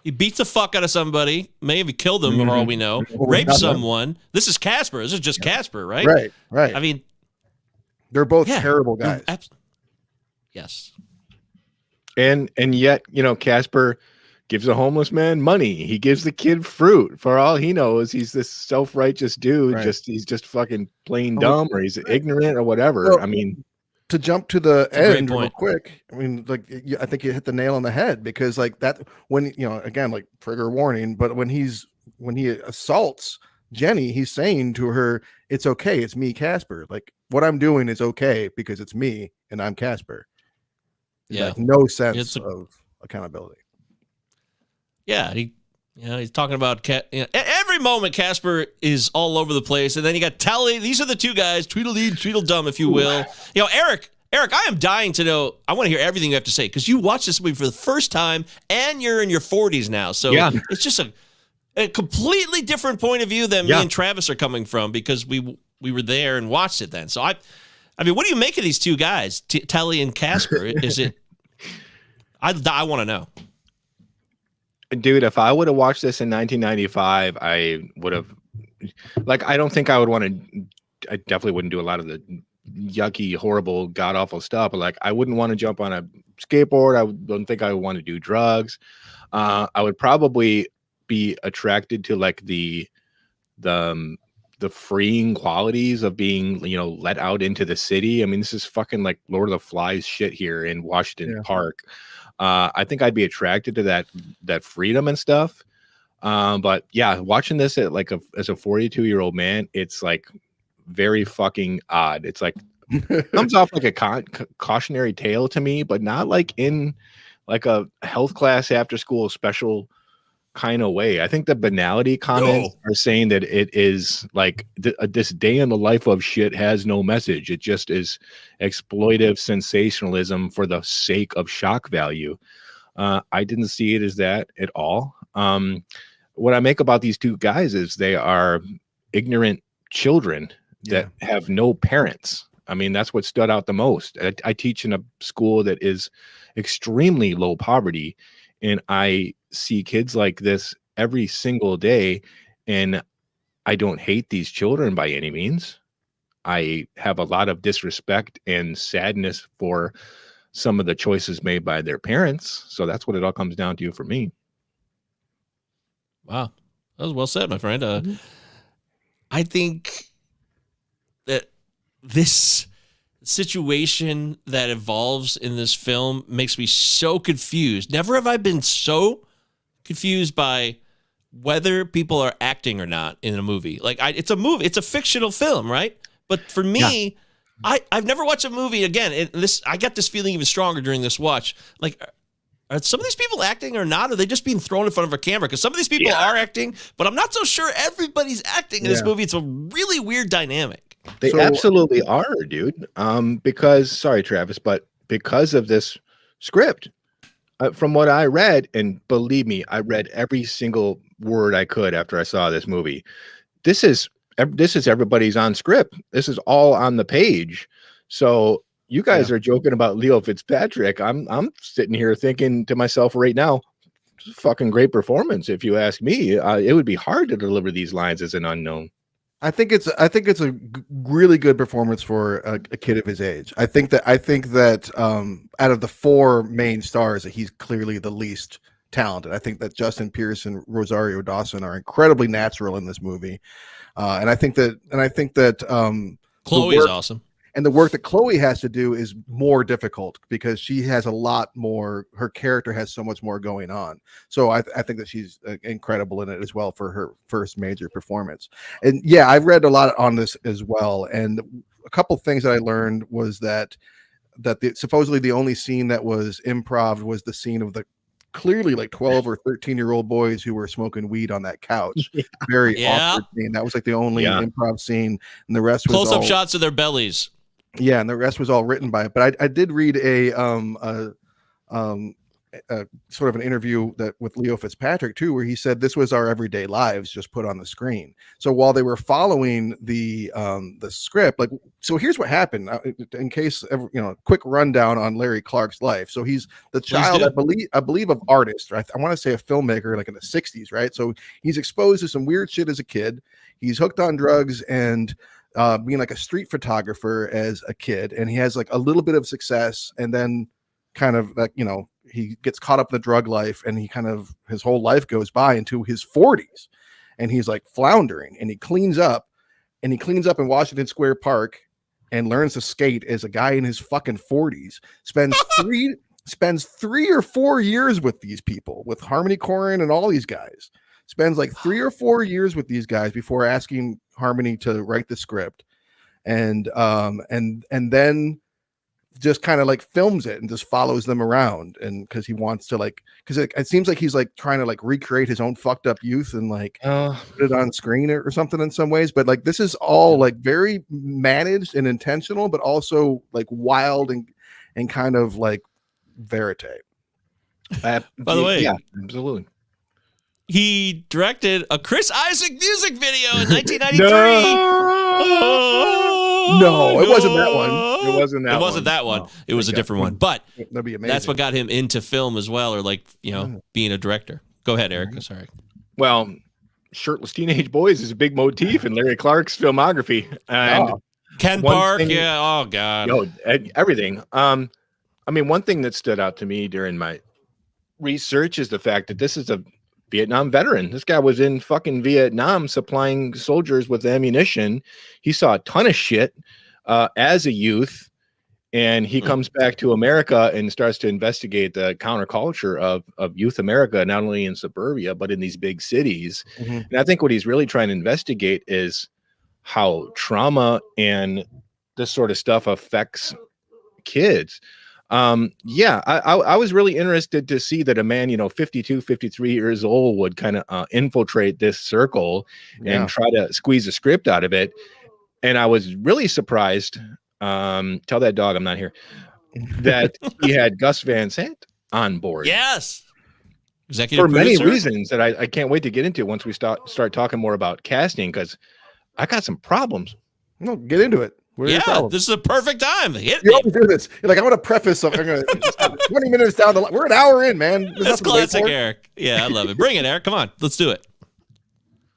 He beats the fuck out of somebody, maybe killed them for all we know, Well, raped not them. someone. This is Casper. This is just Casper, right? Right. I mean, They're both terrible guys. Yes. And yet, Casper gives a homeless man money. He gives the kid fruit. For all he knows, he's this self-righteous dude. Right. He's just fucking plain dumb, or he's ignorant or whatever. Well, I mean, to jump to the end real point. quick, I mean, like, I think you hit the nail on the head, because like that, when, again, like, trigger warning, but when he assaults Jenny, he's saying to her, it's okay, it's me, Casper. Like, what I'm doing is okay because it's me and I'm Casper. Yeah. Like, no sense of accountability. Yeah, he's talking about every moment Casper is all over the place, and then you got Telly. These are the two guys, Tweedledee, Tweedledum, if you will. Eric, I am dying to know. I want to hear everything you have to say, because you watched this movie for the first time, and you're in your 40s now, so it's just a completely different point of view than me and Travis are coming from, because we were there and watched it then. So I mean, what do you make of these two guys, Telly and Casper? Is it? I want to know. Dude, if I would have watched this in 1995, I would have, I don't think I would want to, I definitely wouldn't do a lot of the yucky, horrible, god-awful stuff, but I wouldn't want to jump on a skateboard. I don't think I would want to do drugs. I would probably be attracted to the freeing qualities of being, let out into the city. I mean, this is fucking like Lord of the Flies shit here in Washington Park. I think I'd be attracted to that freedom and stuff. But yeah, watching this as a 42-year-old man, it's very fucking odd. It's comes off like a cautionary tale to me, but not in a health class after school special kind of way. I think the banality comments are saying that it is this day in the life of shit has no message. It just is exploitive sensationalism for the sake of shock value. I didn't see it as that at all. What I make about these two guys is they are ignorant children that have no parents. I mean, that's what stood out the most. I teach in a school that is extremely low poverty, and I see kids like this every single day, and I don't hate these children by any means. I have a lot of disrespect and sadness for some of the choices made by their parents. So that's what it all comes down to for me. Wow. That was well said, my friend. I think that this situation that evolves in this film makes me so confused. Never have I been so confused by whether people are acting or not in a movie. It's a movie, it's a fictional film, right? But for me, I've never watched a movie again. I got this feeling even stronger during this watch. Are some of these people acting or not? Are they just being thrown in front of a camera? Because some of these people are acting, but I'm not so sure everybody's acting in this movie. It's a really weird dynamic. They absolutely are, dude. Because, sorry, Travis, but because of this script, from what I read, and believe me, I read every single word I could after I saw this movie. This is everybody's on script. This is all on the page. So you guys are joking about Leo Fitzpatrick. I'm sitting here thinking to myself right now, fucking great performance. If you ask me, it would be hard to deliver these lines as an unknown. I think it's a really good performance for a kid of his age. I think that out of the four main stars, that he's clearly the least talented. I think that Justin Pierce and Rosario Dawson are incredibly natural in this movie, and I think that Chloe is awesome. And the work that Chloe has to do is more difficult because she has a lot more. Her character has so much more going on. So I think that she's incredible in it as well for her first major performance. And yeah, I've read a lot on this as well. And a couple things that I learned was that supposedly the only scene that was improv was the scene of the clearly 12 or 13-year-old boys who were smoking weed on that couch. Very awkward scene. That was the only improv scene, and the rest was close-up shots of their bellies. Yeah, and the rest was all written by it. But I did read a sort of an interview with Leo Fitzpatrick too, where he said this was our everyday lives just put on the screen. So while they were following the script, so here's what happened. In case quick rundown on Larry Clark's life. So he's the child, I believe, of artist. Right? I want to say a filmmaker, in the '60s, right? So he's exposed to some weird shit as a kid. He's hooked on drugs, and being like a street photographer as a kid, and he has like a little bit of success, and then kind of like, he gets caught up in the drug life, and his whole life goes by into his 40s, and he's like floundering, and he cleans up in Washington Square Park and learns to skate as a guy in his fucking 40s, spends 3 or 4 years with these people, with Harmony Korine and all these guys, spends like 3 or 4 years with these guys before asking Harmony to write the script, and then just kind of like films it and just follows them around, and because he wants to because it seems like he's like trying to like recreate his own fucked up youth and like put it on screen or something in some ways, but like this is all like very managed and intentional, but also like wild and kind of like verite. By the way, yeah, absolutely. He directed a Chris Isaak music video in 1993. No, it wasn't that one. It wasn't that one. It wasn't that one. It was a different one. But that'd be amazing. That's what got him into film as well, or like, being a director. Go ahead, Eric. Sorry. Well, shirtless teenage boys is a big motif in Larry Clark's filmography. And Ken Park, oh God. Everything. I mean, one thing that stood out to me during my research is the fact that this is a Vietnam veteran. This guy was in fucking Vietnam supplying soldiers with ammunition. He saw a ton of shit as a youth, and he comes back to America and starts to investigate the counterculture of youth America, not only in suburbia, but in these big cities. Mm-hmm. And I think what he's really trying to investigate is how trauma and this sort of stuff affects kids. I was really interested to see that a man, 52, 53 years old would kind of infiltrate this circle and try to squeeze a script out of it. And I was really surprised, tell that dog I'm not here, that he had Gus Van Sant on board. Yes. Executive for producer. Many reasons that I can't wait to get into once we start talking more about casting, because I got some problems. No, get into it. This is a perfect time. You always do this. You're like, I want to preface something. I'm gonna 20 minutes down the line. We're an hour in, man. That's classic, Eric. Yeah, I love it. Bring it, Eric. Come on, let's do it.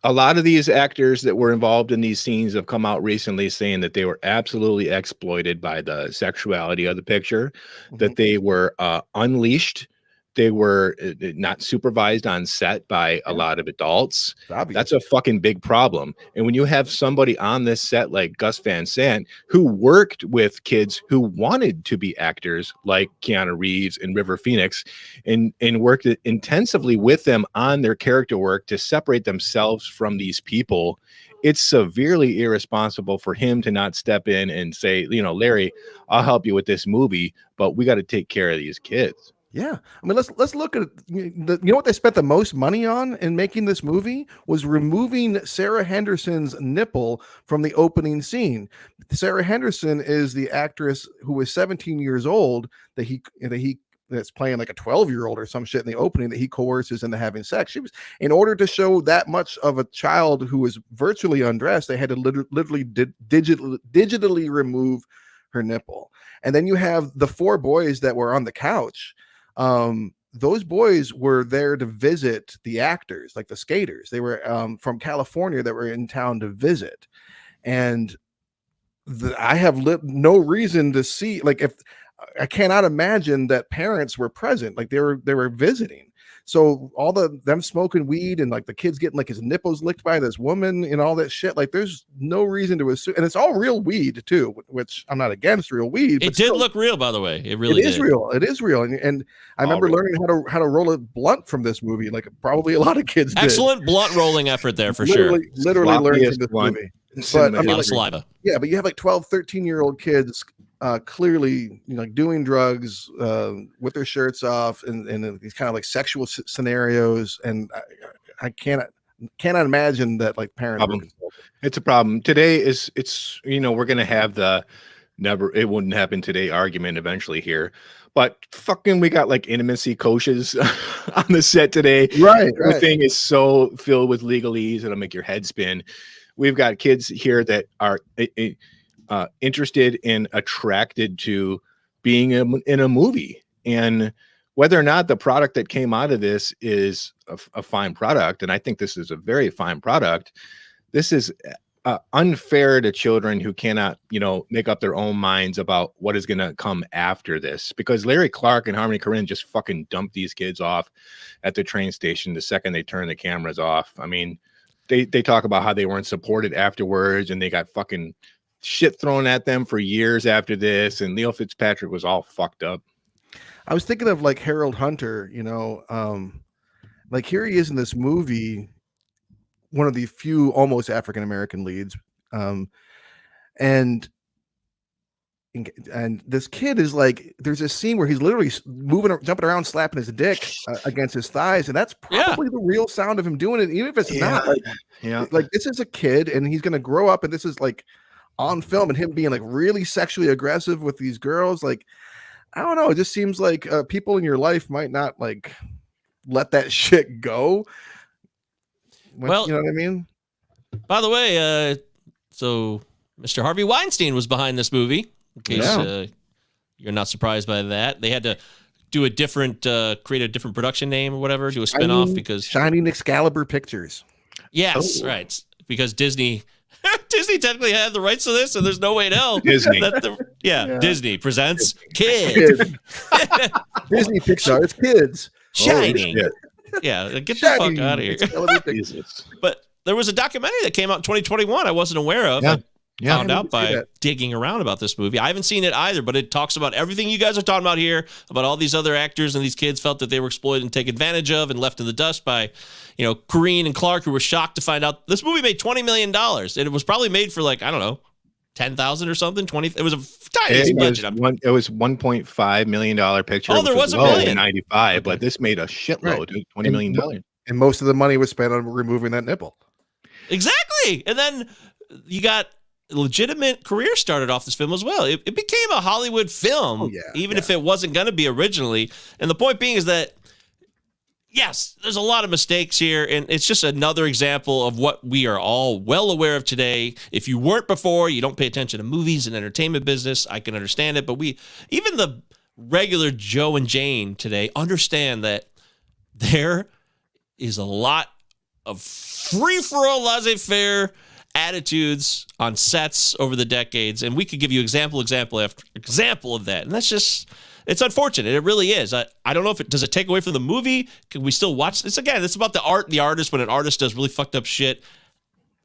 A lot of these actors that were involved in these scenes have come out recently saying that they were absolutely exploited by the sexuality of the picture, that they were unleashed. They were not supervised on set by a lot of adults. That's a fucking big problem. And when you have somebody on this set like Gus Van Sant, who worked with kids who wanted to be actors like Keanu Reeves and River Phoenix, and worked intensively with them on their character work to separate themselves from these people, it's severely irresponsible for him to not step in and say, Larry, I'll help you with this movie, but we got to take care of these kids. Yeah, I mean, let's look at what they spent the most money on in making this movie was removing Sarah Henderson's nipple from the opening scene. Sarah Henderson is the actress who was 17 years old that's playing like a 12-year-old or some shit in the opening that he coerces into having sex. She was, in order to show that much of a child who was virtually undressed, they had to literally digitally remove her nipple. And then you have the 4 boys that were on the couch. Those boys were there to visit the actors, like the skaters. They were from California that were in town to visit. And I have no reason to see, like, if I cannot imagine that parents were present, like they were visiting. So all them smoking weed and like the kids getting like his nipples licked by this woman and all that shit, like there's no reason to assume, and it's all real weed too, which I'm not against real weed. It did look real, by the way. It really is real. It is real, and I remember learning how to roll a blunt from this movie, like probably a lot of kids did. Excellent blunt rolling effort there for sure. Literally learning from this movie. But a lot of saliva. Yeah, but you have like 12, 13-year-old kids clearly, doing drugs with their shirts off and these kind of like sexual scenarios, and I cannot imagine that like parents. It's a problem today. It's we're gonna have the it wouldn't happen today argument eventually here, but fucking we got like intimacy coaches on the set today. Right. Everything is so filled with legalese it'll make your head spin. We've got kids here that are interested and attracted to being in a movie, and whether or not the product that came out of this is a fine product, and I think this is a very fine product, this is unfair to children who cannot, make up their own minds about what is going to come after this. Because Larry Clark and Harmony Korine just fucking dumped these kids off at the train station the second they turned the cameras off. I mean, they talk about how they weren't supported afterwards, and they got fucking shit thrown at them for years after this. And Leo Fitzpatrick was all fucked up. I was thinking of like Harold Hunter, like here he is in this movie, one of the few almost African-American leads. And this kid is like, there's a scene where he's literally jumping around, slapping his dick against his thighs. And that's probably the real sound of him doing it. Even if it's not like this is a kid and he's going to grow up and this is like on film and him being like really sexually aggressive with these girls. Like, I don't know. It just seems like people in your life might not like let that shit go. Well, you know what I mean? By the way, so Mr. Harvey Weinstein was behind this movie. In case you're not surprised by that, they had to do a different, create a different production name or whatever, do a spinoff because Shining Excalibur Pictures. Yes, right. Because Disney technically had the rights to this, and there's no way in hell Disney. Disney presents Kids. Disney Pixar, it's kids. Shining. Yeah, get the fuck out of here. Jesus. But there was a documentary that came out in 2021 I wasn't aware of. Yeah. I found out by digging around about this movie. I haven't seen it either, but it talks about everything you guys are talking about here, about all these other actors and these kids felt that they were exploited and taken advantage of and left in the dust by, Korine and Clark, who were shocked to find out this movie made $20 million. And it was probably made for like, I don't know, 10,000 or something. 20. It was a tiny budget. It was $1.5 million picture. Oh, there was $1 million. 95, but this made a shitload. Right. $20 million. And most of the money was spent on removing that nipple. Exactly. And then you got a legitimate career started off this film as well. It became a Hollywood film, even if it wasn't going to be originally. And the point being is that, yes, there's a lot of mistakes here, and it's just another example of what we are all well aware of today. If you weren't before, you don't pay attention to movies and entertainment business, I can understand it, but even the regular Joe and Jane today understand that there is a lot of free-for-all, laissez-faire attitudes on sets over the decades, and we could give you example after example of that, and that's just, it's unfortunate. It really is. I don't know if does it take away from the movie? Can we still watch this? Again, it's about the art, the artist. When an artist does really fucked up shit,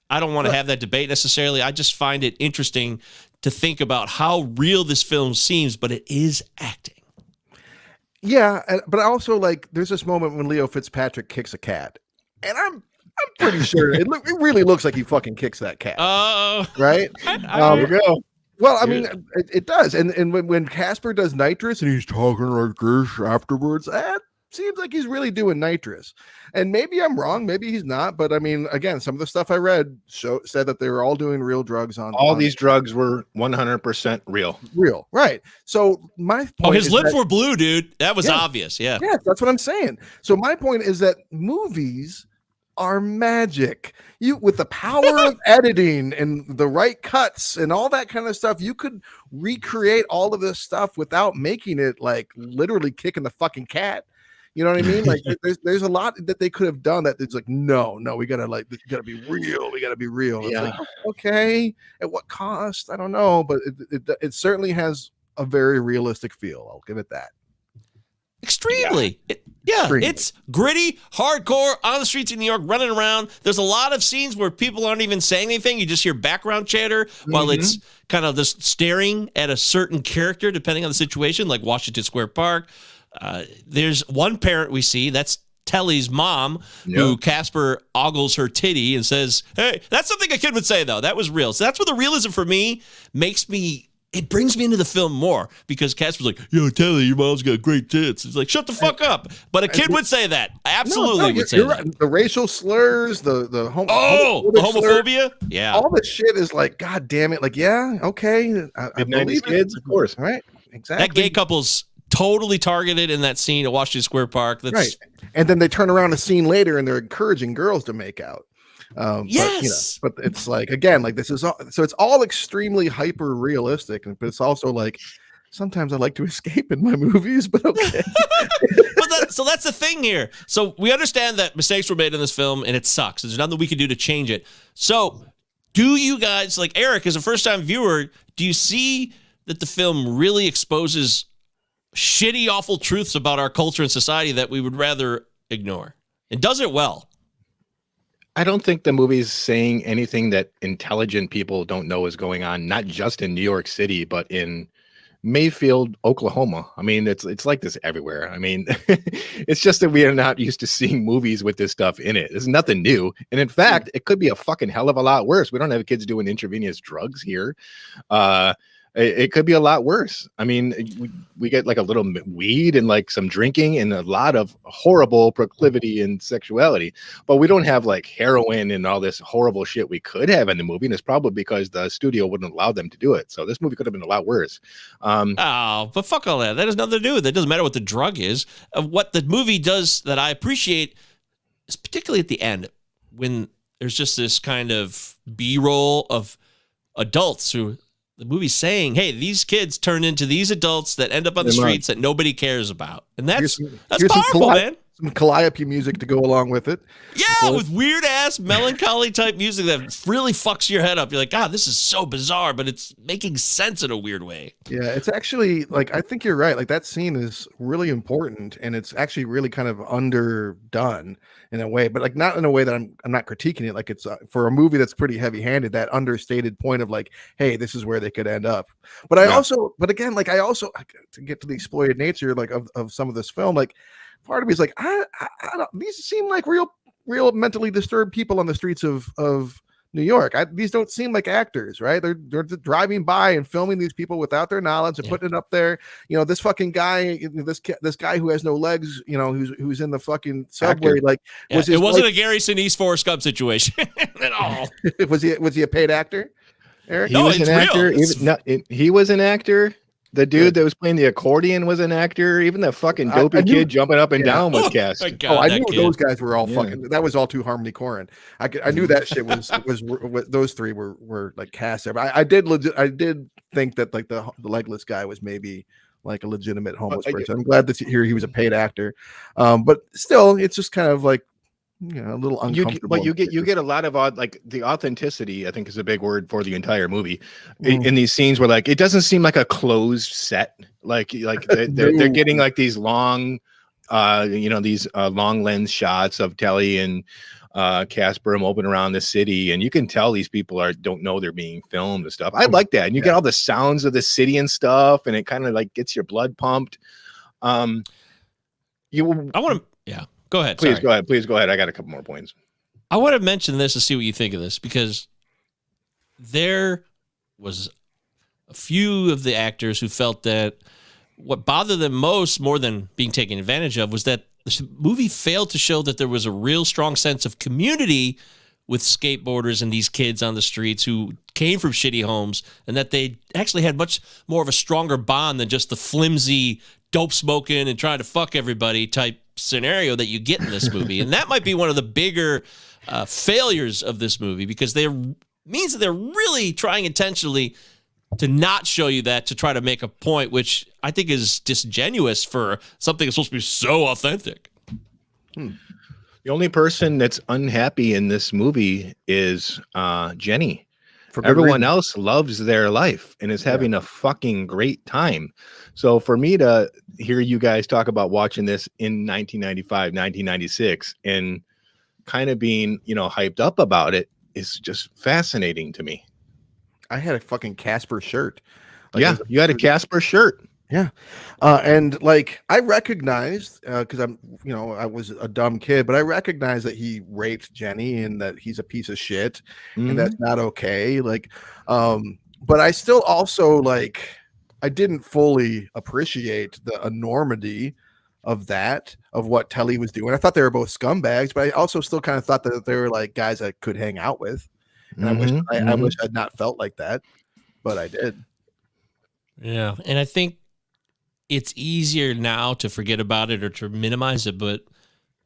I don't want to have that debate necessarily. I just find it interesting to think about how real this film seems, but it is acting. Yeah, but also like there's this moment when Leo Fitzpatrick kicks a cat, and I'm pretty sure it really looks like he fucking kicks that cat. Right? There we go. Well, I mean, it does. And when Casper does nitrous and he's talking like this afterwards, that seems like he's really doing nitrous. And maybe I'm wrong. Maybe he's not. But I mean, again, some of the stuff I read said that they were all doing real drugs on. All these drugs were 100% real. Real. Right. So my point his lips were blue, dude. That was obvious. Yeah. Yeah, that's what I'm saying. So my point is that movies are magic. You with the power of editing and the right cuts and all that kind of stuff, you could recreate all of this stuff without making it like literally kicking the fucking cat. You know what I mean? Like there's a lot that they could have done that it's like, no, we gotta be real. We gotta be real. And it's like, okay, at what cost? I don't know, but it certainly has a very realistic feel. I'll give it that. Extremely. Extremely. It's gritty, hardcore, on the streets of New York, running around. There's a lot of scenes where people aren't even saying anything. You just hear background chatter while it's kind of just staring at a certain character, depending on the situation, like Washington Square Park. There's one parent we see, that's Telly's mom, who Casper ogles her titty and says, hey, that's something a kid would say, though. That was real. So that's what the realism for me it brings me into the film more, because Casper's like, yo, Telly, your mom's got great tits. It's like, shut the fuck up. But a kid would say that. Absolutely would say that. Right. The racial slurs, the homophobia. Slurs, yeah. All this shit is like, God damn it. Like, yeah, okay. I believe kids, of course. All right. Exactly. That gay couple's totally targeted in that scene at Washington Square Park. That's right. And then they turn around a scene later and they're encouraging girls to make out. Yes, but it's like, again, like this is all, so it's all extremely hyper realistic, but it's also like sometimes I like to escape in my movies, but okay. So that's the thing here. So we understand that mistakes were made in this film and it sucks. There's nothing we can do to change it. So Do you guys, like Eric, as a first-time viewer, do you see that the film really exposes shitty, awful truths about our culture and society that we would rather ignore? It does it well. I don't think the movie's saying anything that intelligent people don't know is going on, not just in New York City, but in Mayfield, Oklahoma. I mean, it's like this everywhere. I mean, it's just that we are not used to seeing movies with this stuff in it. There's nothing new. And in fact, it could be a fucking hell of a lot worse. We don't have kids doing intravenous drugs here. It could be a lot worse. I mean, we get like a little weed and like some drinking and a lot of horrible proclivity and sexuality, but we don't have like heroin and all this horrible shit we could have in the movie. And it's probably because the studio wouldn't allow them to do it. So this movie could have been a lot worse. But fuck all that. That has nothing to do with it. It doesn't matter what the drug is. What the movie does that I appreciate is particularly at the end when there's just this kind of B-roll of adults who the movie's saying, hey, these kids turn into these adults that end up on the streets that nobody cares about. And that's powerful, man. Some calliope music to go along with it. Yeah, with weird-ass melancholy type music that really fucks your head up. You're like, God, this is so bizarre, but it's making sense in a weird way. Yeah, it's actually, like, I think you're right. Like, that scene is really important, and it's actually really kind of underdone in a way, but, like, not in a way that I'm not critiquing it. Like, it's for a movie that's pretty heavy-handed, that understated point of, like, hey, this is where they could end up. But I also, to get to the exploited nature, like, of some of this film, like, part of me is like, I don't, these seem like real mentally disturbed people on the streets of New York. These don't seem like actors, right? They're driving by and filming these people without their knowledge and putting it up there. You know, this fucking guy, this guy who has no legs, you know, who's in the fucking subway. Like, it wasn't a Gary Sinise Forrest Gump situation at all. was he a paid actor, Eric? He was an actor. He was an actor. The dude that was playing the accordion was an actor. Even the fucking dopey kid jumping up and down was cast. I knew those guys were all fucking. That was all too Harmony Korine. I knew that shit was those three were like cast. I did think that like the legless guy was maybe like a legitimate homeless person. I'm glad to hear he was a paid actor, but still, it's just kind of like, you know, a little uncomfortable. But you get a lot of like the authenticity, I think, is a big word for the entire movie. In these scenes where like it doesn't seem like a closed set. Like they're getting like these long, long lens shots of Telly and Casper moping around the city, and you can tell these people don't know they're being filmed and stuff. I like that, and you get all the sounds of the city and stuff, and it kind of like gets your blood pumped. I want to, yeah. Go ahead. Please go ahead. I got a couple more points. I want to mention this to see what you think of this, because there was a few of the actors who felt that what bothered them most, more than being taken advantage of, was that the movie failed to show that there was a real strong sense of community with skateboarders and these kids on the streets who came from shitty homes, and that they actually had much more of a stronger bond than just the flimsy dope smoking and trying to fuck everybody type scenario that you get in this movie. And that might be one of the bigger failures of this movie, because means that they're really trying intentionally to not show you that, to try to make a point, which I think is disingenuous for something that's supposed to be so authentic. The only person that's unhappy in this movie is Jenny. Everyone else loves their life and is having a fucking great time. So for me to hear you guys talk about watching this in 1995, 1996, and kind of being, hyped up about it is just fascinating to me. I had a fucking Casper shirt. You had a Casper shirt. Yeah. And like, I recognized, because I was a dumb kid, but I recognized that he raped Jenny and that he's a piece of shit and that's not okay. Like, but I still also like, I didn't fully appreciate the enormity of what Telly was doing. I thought they were both scumbags, but I also still kind of thought that they were like guys I could hang out with. And I wish I'd not felt like that, but I did. Yeah. And I think it's easier now to forget about it or to minimize it, but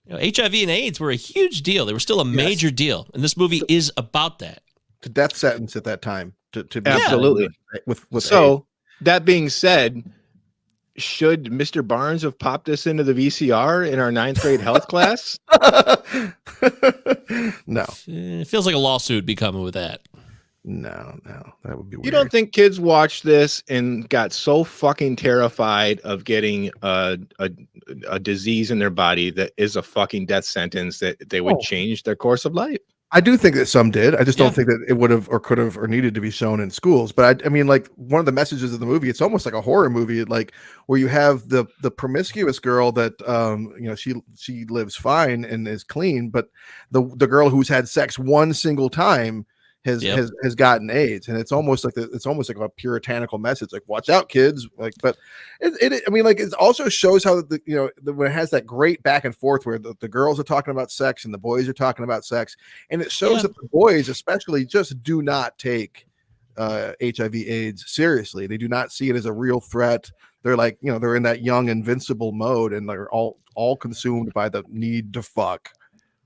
HIV and AIDS were a huge deal. They were still a major deal, and this movie is about that. The death sentence at that time. To be absolutely. With so AIDS. That being said, should Mr. Barnes have popped this into the VCR in our 9th grade health class? No. It feels like a lawsuit would be coming with that. No, that would be weird. You don't think kids watched this and got so fucking terrified of getting a disease in their body that is a fucking death sentence that they would change their course of life? I do think that some did. I just don't think that it would have or could have or needed to be shown in schools. But I mean, like one of the messages of the movie, it's almost like a horror movie, like where you have the promiscuous girl that she lives fine and is clean, but the girl who's had sex one single time has gotten AIDS, and it's almost like a puritanical message, like watch out, kids. Like, but I mean, like it also shows how when it has that great back and forth where the girls are talking about sex and the boys are talking about sex, and it shows that the boys especially just do not take HIV/AIDS seriously. They do not see it as a real threat. They're like, they're in that young invincible mode, and they're all consumed by the need to fuck.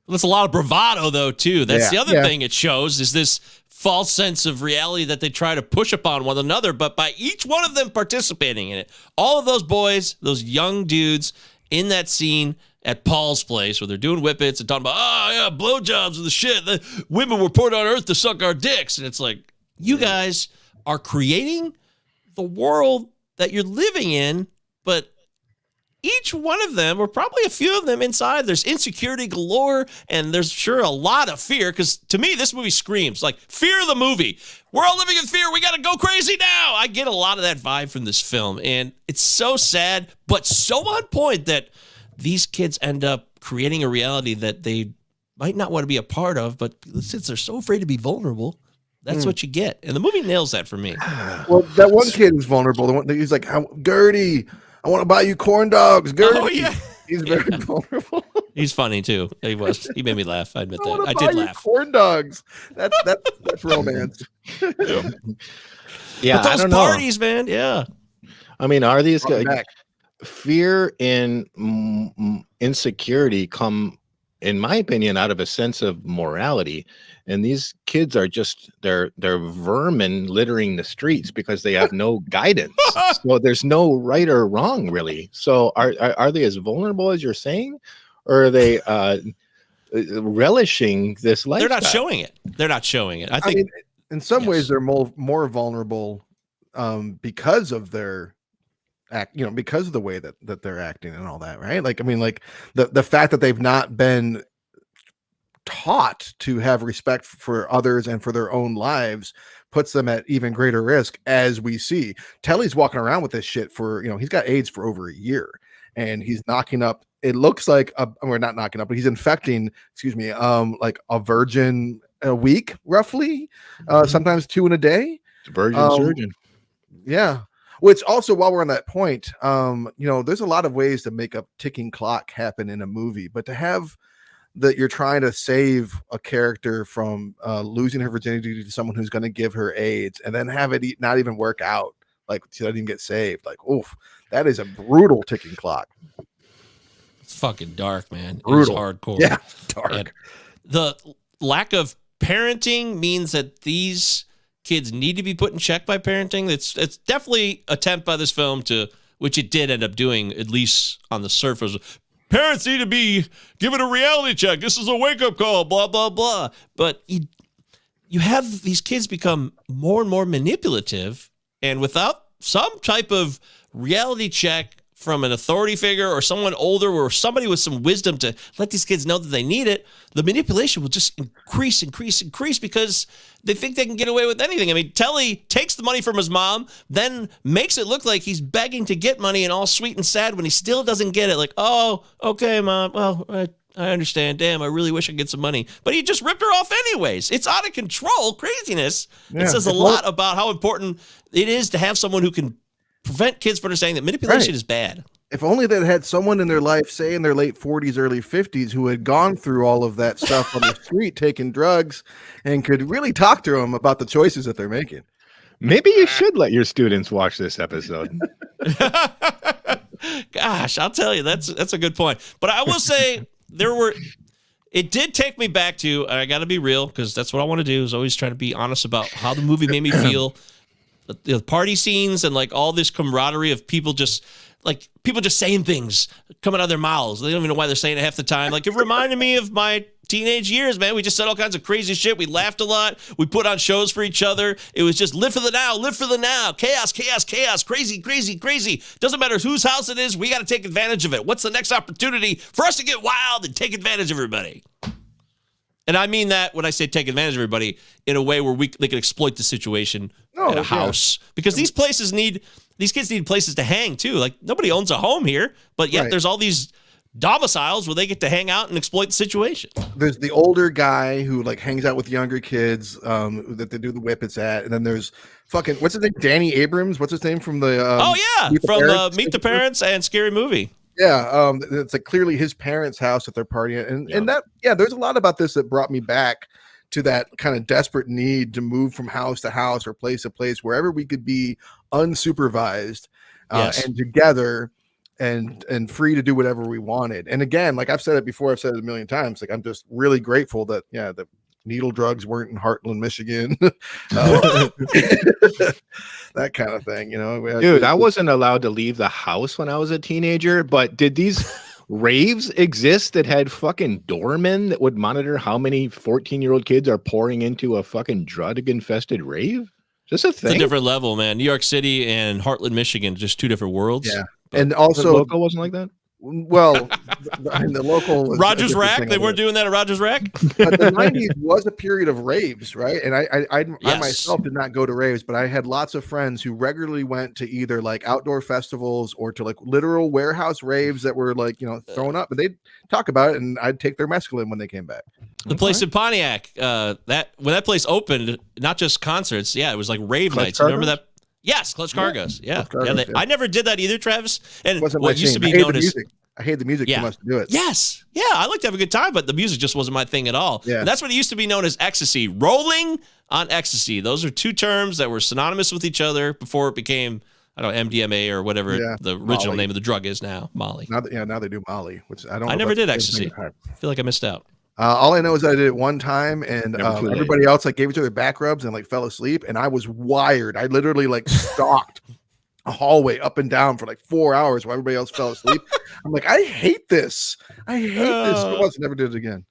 There's a lot of bravado, though, too. That's the other thing it shows is this false sense of reality that they try to push upon one another, but by each one of them participating in it. All of those boys, those young dudes in that scene at Paul's place where they're doing whippets and talking about, blowjobs are the shit. The women were put on earth to suck our dicks. And it's like, you guys are creating the world that you're living in, but each one of them, or probably a few of them inside, there's insecurity galore, and there's sure a lot of fear, because to me, this movie screams, like, fear of the movie. We're all living in fear. We got to go crazy now. I get a lot of that vibe from this film, and it's so sad, but so on point that these kids end up creating a reality that they might not want to be a part of, but since they're so afraid to be vulnerable, that's what you get. And the movie nails that for me. Well, that one kid is vulnerable. The one that he's like, Gertie, I want to buy you corn dogs, Gertie. Oh, yeah. He's very vulnerable. He's funny, too. He was. He made me laugh. I admit that. I did laugh. Corn dogs. That's romance. Yeah, but those parties, man. Yeah. I mean, are these guys... Fear and insecurity come, in my opinion, out of a sense of morality. And these kids are just, they're vermin littering the streets because they have no guidance. So there's no right or wrong, really. So are they as vulnerable as you're saying? Or are they relishing this lifestyle? They're not showing it. I think mean, in some ways they're more vulnerable because of their because of the way that they're acting and all that, right? Like, I mean, like the fact that they've not been taught to have respect for others and for their own lives puts them at even greater risk, as we see. Telly's walking around with this shit for, he's got AIDS for over a year, and he's knocking up, it looks like, we're not knocking up, but he's infecting, like a virgin a week, roughly, sometimes 2 in a day. It's a virgin surgeon. Yeah. Which also, while we're on that point, there's a lot of ways to make a ticking clock happen in a movie, but to have that you're trying to save a character from losing her virginity to someone who's going to give her AIDS, and then have it not even work out, like she doesn't even get saved. Like, oof, that is a brutal ticking clock. It's fucking dark, man. Brutal. It's hardcore. Yeah, dark. And the lack of parenting means that these kids need to be put in check by parenting. It's definitely an attempt by this film to, which it did end up doing, at least on the surface. Parents need to be given a reality check. This is a wake-up call, blah, blah, blah. But you have these kids become more and more manipulative, and without some type of reality check from an authority figure or someone older or somebody with some wisdom to let these kids know that they need it, the manipulation will just increase because they think they can get away with anything. I mean, Telly takes the money from his mom, then makes it look like he's begging to get money and all sweet and sad when he still doesn't get it. Like, oh, okay, Mom. Well, I understand. Damn, I really wish I could get some money. But he just ripped her off anyways. It's out of control craziness. Yeah, it says a lot about how important it is to have someone who can prevent kids from understanding that manipulation is bad. If only they had someone in their life, say in their late 40s, early 50s, who had gone through all of that stuff on the street, taking drugs, and could really talk to them about the choices that they're making. Maybe you should let your students watch this episode. Gosh, I'll tell you, that's a good point. But I will say it did take me back to, I got to be real, because that's what I want to do, is always try to be honest about how the movie made me feel. The party scenes and like all this camaraderie of people just saying things coming out of their mouths. They don't even know why they're saying it half the time. Like, it reminded me of my teenage years, man. We just said all kinds of crazy shit. We laughed a lot. We put on shows for each other. It was just live for the now, live for the now. Chaos, chaos, chaos. Crazy, crazy, crazy. Doesn't matter whose house it is. We got to take advantage of it. What's the next opportunity for us to get wild and take advantage of everybody? And I mean that when I say take advantage of everybody in a way where they can exploit the situation at a house. Because these kids need places to hang too. Like nobody owns a home here, but yet there's all these domiciles where they get to hang out and exploit the situation. There's the older guy who like hangs out with younger kids that they do the whippets at, and then there's fucking what's his name, Danny Abrams. What's his name from the Meet the Parents and Scary Movie. Yeah, it's like clearly his parents' house that they're partying at. And that there's a lot about this that brought me back to that kind of desperate need to move from house to house or place to place wherever we could be unsupervised and together and free to do whatever we wanted. And again, like I've said it before, I've said it a million times, like I'm just really grateful that the needle drugs weren't in Heartland, Michigan. That kind of thing, Dude, I wasn't allowed to leave the house when I was a teenager, but did these raves exist that had fucking doormen that would monitor how many 14-year-old kids are pouring into a fucking drug-infested rave? Just a thing? It's a different level, man. New York City and Heartland, Michigan, just two different worlds. Yeah. And also the local wasn't like that? Well, the local was Rogers Rack. They weren't doing that at Rogers Rack. But the 90s was a period of raves, right? And I myself did not go to raves, but I had lots of friends who regularly went to either like outdoor festivals or to like literal warehouse raves that were like thrown up. But they'd talk about it, and I'd take their mescaline when they came back. The place in Pontiac, when that place opened, not just concerts, it was like rave nights. You remember that? Yes, Clutch Cargos. Yeah. I never did that either, Travis. And what used to be known as I hate the music too much to do it. Yes. Yeah, I like to have a good time, but the music just wasn't my thing at all. Yeah. And that's what it used to be known as ecstasy. Rolling on ecstasy. Those are two terms that were synonymous with each other before it became, I don't know, MDMA or whatever the original name of the drug is now, Molly. Now they do Molly, which I don't. I never did ecstasy. I feel like I missed out. All I know is that I did it one time, and everybody else like gave each other back rubs and like fell asleep, and I was wired. I literally like stalked a hallway up and down for like 4 hours while everybody else fell asleep. I'm like, I hate this. I hate this. I never did it again.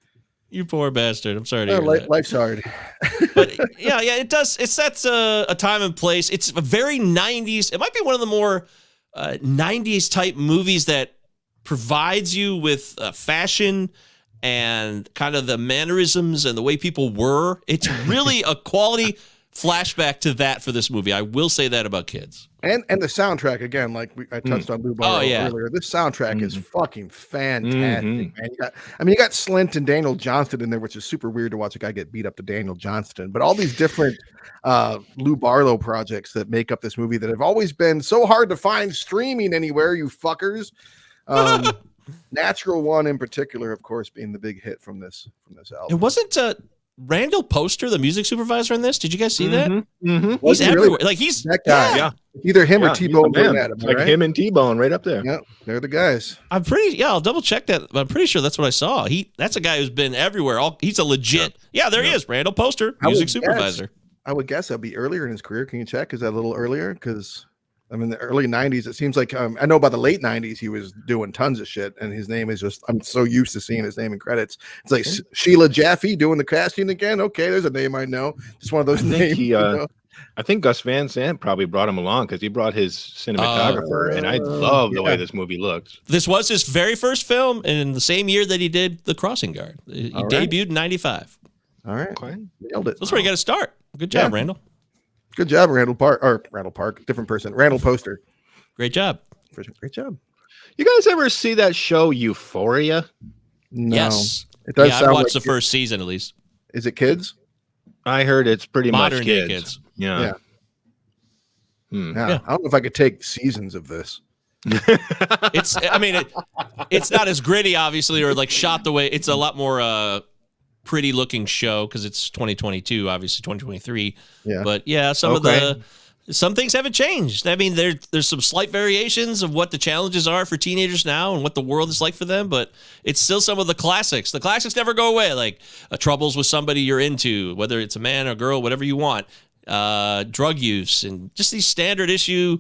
You poor bastard. I'm sorry to hear that. Life's hard. But it does. It sets a time and place. It's a very 90s. It might be one of the more 90s type movies that provides you with fashion and kind of the mannerisms and the way people were. It's really a quality flashback to that for this movie. I will say that about Kids. And the soundtrack, again, like I touched on Blue Bar earlier. This soundtrack is fucking fantastic, man. You got Slint and Daniel Johnston in there, which is super weird to watch a guy get beat up to Daniel Johnston. But all these different Lou Barlow projects that make up this movie that have always been so hard to find streaming anywhere, you fuckers. Natural One in particular, of course, being the big hit from this album. It wasn't Randall Poster, the music supervisor in this. Did you guys see that? Mm-hmm. He's everywhere. Like he's that guy. Yeah. Either him or T-Bone. Like him and T-Bone right up there. Yeah, they're the guys. I'm pretty. I'll double check that. But I'm pretty sure that's what I saw. That's a guy who's been everywhere. He's a legit. Yeah, there he is. Randall Poster, music supervisor. I would guess that'd be earlier in his career. Can you check? Is that a little earlier? Because the early 90s, it seems like I know by the late 90s he was doing tons of shit, and his name is just, I'm so used to seeing his name in credits. It's like Sheila Jaffe doing the casting again. Okay, there's a name I know. Just one of those names. I think Gus Van Sant probably brought him along because he brought his cinematographer, and I love the way this movie looks. This was his very first film in the same year that he did The Crossing Guard. He debuted in 95. All right. Okay. Nailed it. That's where you got to start. Good job, Randall. Good job, Randall Park, different person. Randall Poster. Great job. Great job. You guys ever see that show Euphoria? No. Yes. It does. I watched the first season at least. Is it kids? I heard it's pretty modern much kids. Yeah. I don't know if I could take seasons of this. It's not as gritty, obviously, or like shot the way. It's a lot more pretty looking show because it's 2022, obviously 2023. Yeah. But some things haven't changed. I mean, there's some slight variations of what the challenges are for teenagers now and what the world is like for them, but it's still some of the classics. The classics never go away, like troubles with somebody you're into, whether it's a man or girl, whatever you want. Drug use and just these standard issue,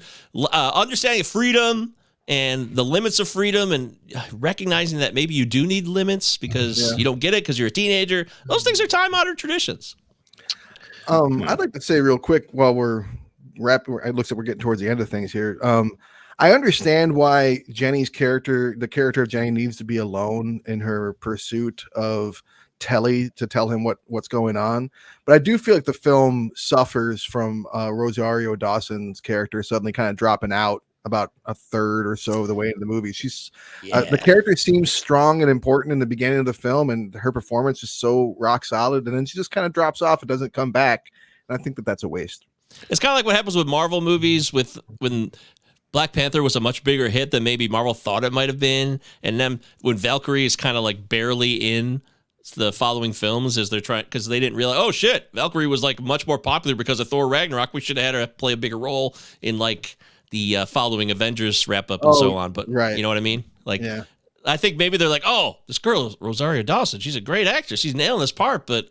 understanding of freedom and the limits of freedom and recognizing that maybe you do need limits because you don't get it because you're a teenager. Those things are time-honored traditions. I'd like to say real quick while we're wrapping, it looks like we're getting towards the end of things here. I understand why Jenny's character, the character of Jenny, needs to be alone in her pursuit of Telly to tell him what's going on. But I do feel like the film suffers from Rosario Dawson's character suddenly kind of dropping out about a third or so of the way into the movie. She's the character seems strong and important in the beginning of the film, and her performance is so rock solid, and then she just kind of drops off and doesn't come back. And I think that's a waste. It's kind of like what happens with Marvel movies when Black Panther was a much bigger hit than maybe Marvel thought it might have been. And then when Valkyrie is kind of like barely in the following films as they're trying, because they didn't realize, oh shit, Valkyrie was like much more popular because of Thor Ragnarok. We should have had her play a bigger role in like the following Avengers wrap up and so on. But you know what I mean? Like, I think maybe they're like, oh, this girl, Rosario Dawson, she's a great actress. She's nailing this part, but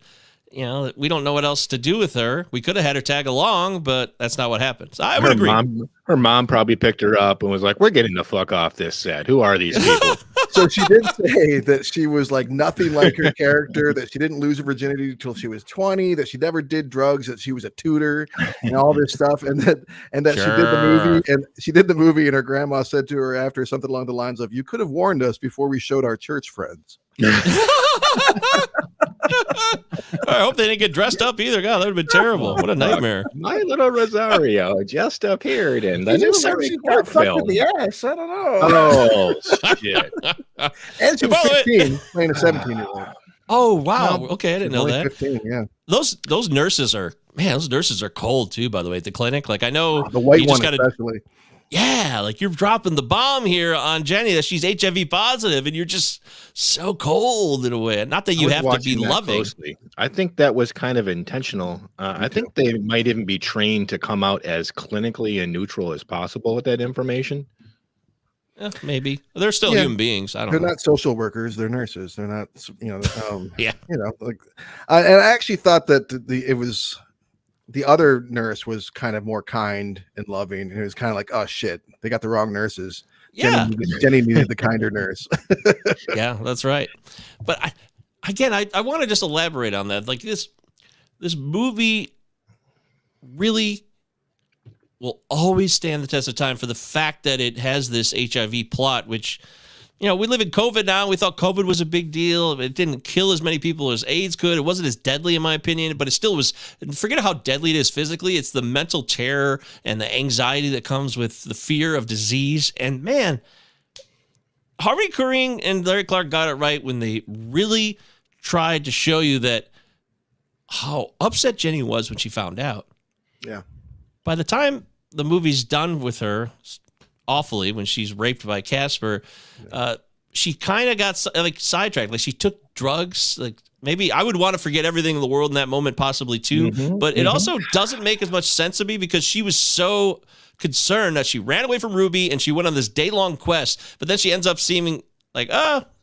you know, we don't know what else to do with her. We could have had her tag along, but that's not what happened. So I would agree. Her mom probably picked her up and was like, we're getting the fuck off this set. Who are these people? So she did say that she was like nothing like her character, that she didn't lose her virginity until she was 20, that she never did drugs, that she was a tutor and all this stuff. And that she did the movie and her grandma said to her after something along the lines of, you could have warned us before we showed our church friends. I hope they didn't get dressed up either. God, that would have been terrible. What a nightmare. My little Rosario just appeared in the new Harry Potter film. The ass. I don't know. Oh, shit. And she was 15, playing a 17-year-old. Oh, wow. Okay, I didn't know that. 15, yeah. Those nurses are cold too, by the way, at the clinic. Like I know the white one especially. Yeah, like you're dropping the bomb here on Jenny that she's HIV positive, and you're just so cold in a way. Not that you have to be loving. Closely. I think that was kind of intentional. I think they might even be trained to come out as clinically and neutral as possible with that information. Maybe they're still human beings. I don't know. They're not social workers. They're nurses. They're not, like, and I actually thought that it was. The other nurse was kind of more kind and loving. And it was kind of like, oh shit, they got the wrong nurses. Yeah. Jenny needed the kinder nurse. Yeah, that's right. But I want to just elaborate on that. Like this movie really will always stand the test of time for the fact that it has this HIV plot, which, you know, we live in COVID now. We thought COVID was a big deal. It didn't kill as many people as AIDS could. It wasn't as deadly, in my opinion, but it still was. Forget how deadly it is physically. It's the mental terror and the anxiety that comes with the fear of disease. And man, Harvey Korine and Larry Clark got it right when they really tried to show you that how upset Jenny was when she found out. Yeah. By the time the movie's done with her, awfully, when she's raped by Casper, she kind of got like sidetracked. Like she took drugs. Like maybe I would want to forget everything in the world in that moment, possibly too. But it also doesn't make as much sense to me because she was so concerned that she ran away from Ruby and she went on this day-long quest. But then she ends up seeming like,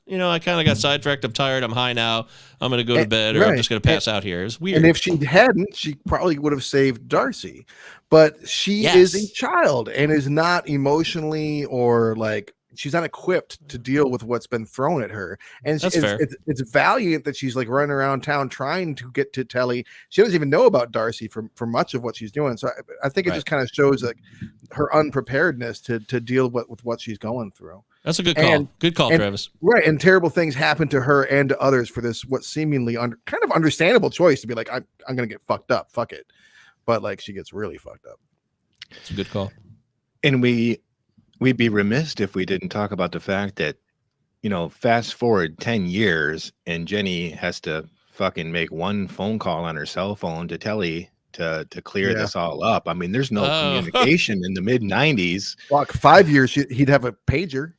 you know, I kind of got sidetracked. I'm tired. I'm high now. I'm going to go to bed, or I'm just going to pass out here. It's weird. And if she hadn't, she probably would have saved Darcy. But she is a child and is not emotionally or like she's not equipped to deal with what's been thrown at her. And it's valiant that she's like running around town trying to get to Telly. She doesn't even know about Darcy for much of what she's doing. So I think it just kind of shows like her unpreparedness to deal with what she's going through. That's a good call. Good call, Travis. Right. And terrible things happen to her and to others for this, what seemingly kind of understandable choice to be like, I'm going to get fucked up. Fuck it. But like she gets really fucked up. It's a good call. And we'd be remiss if we didn't talk about the fact that, you know, fast forward 10 years and Jenny has to fucking make one phone call on her cell phone to Telly to clear this all up. I mean, there's no communication in the mid 90s. Fuck, 5 years he'd have a pager.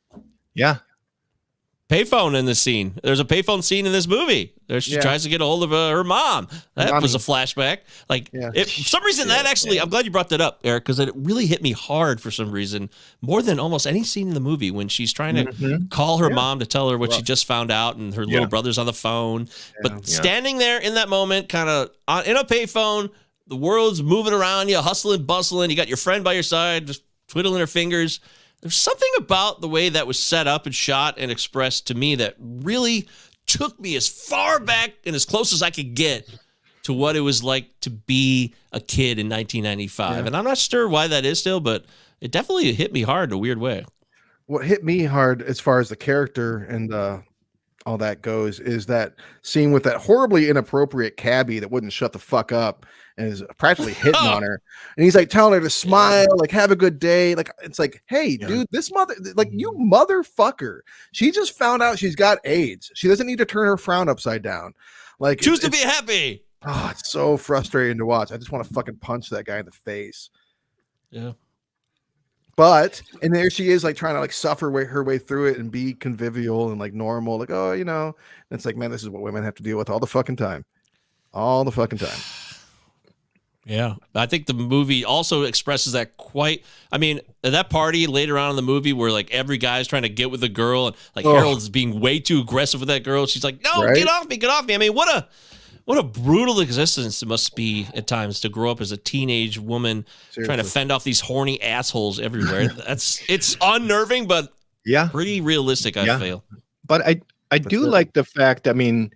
Yeah. Payphone in this scene. There's a payphone scene in this movie. There she tries to get a hold of her mom. That was a flashback. Like, for some reason, that actually, I'm glad you brought that up, Eric, because it really hit me hard for some reason, more than almost any scene in the movie when she's trying to call her mom to tell her what she just found out and her little brother's on the phone. But standing there in that moment, kind of in a payphone, the world's moving around you, hustling, bustling. You got your friend by your side, just twiddling her fingers. there's something about the way that was set up and shot and expressed to me that really took me as far back and as close as I could get to what it was like to be a kid in 1995. Yeah. And I'm not sure why that is still, but it definitely hit me hard in a weird way. What hit me hard as far as the character and all that goes is that scene with that horribly inappropriate cabbie that wouldn't shut the fuck up and is practically hitting on her. And he's like telling her to smile, like have a good day. Like it's like, hey, dude, this mother, like you motherfucker. She just found out she's got AIDS. She doesn't need to turn her frown upside down. Like choose to be happy. Oh, it's so frustrating to watch. I just want to fucking punch that guy in the face. Yeah. But and there she is, like trying to like suffer her way through it and be convivial and like normal, like, oh, you know, and it's like, man, this is what women have to deal with all the fucking time. All the fucking time. Yeah. I think the movie also expresses that quite. I mean, at that party later on in the movie where like every guy's trying to get with the girl and like Harold's being way too aggressive with that girl. She's like, no, get off me. I mean, what a brutal existence it must be at times to grow up as a teenage woman trying to fend off these horny assholes everywhere. It's unnerving, but pretty realistic, I feel. But I do like the fact, I mean,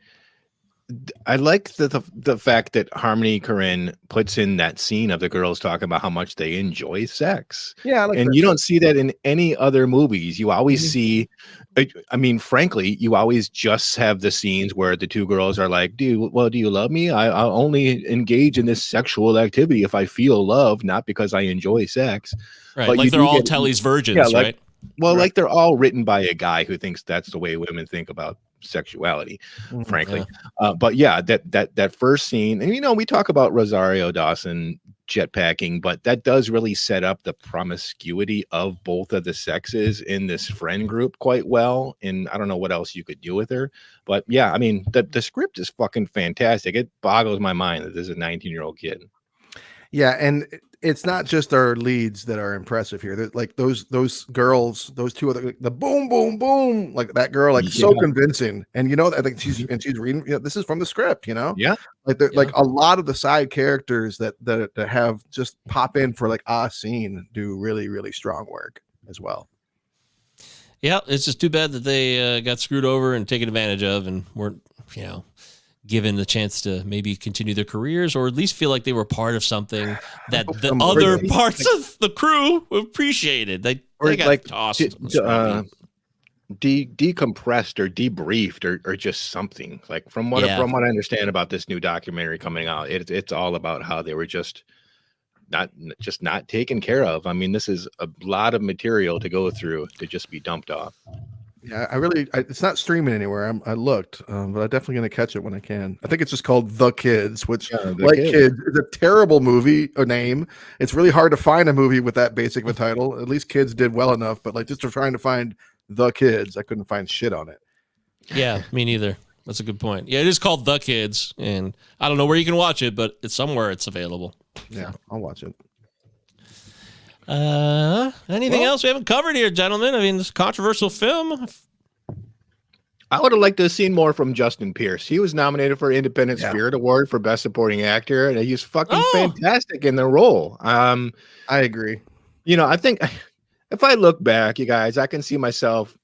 I like the fact that Harmony Korine puts in that scene of the girls talking about how much they enjoy sex. Yeah, I like and that. You don't see that in any other movies. You always see, I mean, frankly, you always just have the scenes where the two girls are like, do you love me? I'll only engage in this sexual activity if I feel love, not because I enjoy sex. Right, but like they're all Telly's virgins, right? Well, like they're all written by a guy who thinks that's the way women think about sexuality, frankly. But yeah, that first scene, and you know, we talk about Rosario Dawson jetpacking, but that does really set up the promiscuity of both of the sexes in this friend group quite well. And I don't know what else you could do with her, but yeah, I mean, the script is fucking fantastic. It boggles my mind that this is a 19-year-old kid. Yeah, and it's not just our leads that are impressive here. They're like those girls, those two other, the boom, boom, boom, like that girl, like so convincing. And you know, I think she's reading. You know, this is from the script. You know, like a lot of the side characters that have just pop in for like a scene do really, really strong work as well. Yeah, it's just too bad that they got screwed over and taken advantage of, and weren't, you know, given the chance to maybe continue their careers or at least feel like they were part of something that the other parts of the crew appreciated. They got like tossed. Decompressed or debriefed or just something. Like from what I understand about this new documentary coming out, it's all about how they were just not taken care of. I mean, this is a lot of material to go through to just be dumped off. Yeah, it's not streaming anywhere. I looked, but I'm definitely going to catch it when I can. I think it's just called The Kids, which Kids is a terrible movie or name. It's really hard to find a movie with that basic of a title. At least Kids did well enough, but like just trying to find The Kids, I couldn't find shit on it. Yeah, me neither. That's a good point. Yeah, it is called The Kids, and I don't know where you can watch it, but it's somewhere it's available. Yeah, I'll watch it. Anything else we haven't covered here, gentlemen? I mean, this controversial film. I would have liked to have seen more from Justin Pierce. He was nominated for Independent Spirit Award for Best Supporting Actor, and he's fucking fantastic in the role. I agree. You know, I think if I look back, you guys, I can see myself.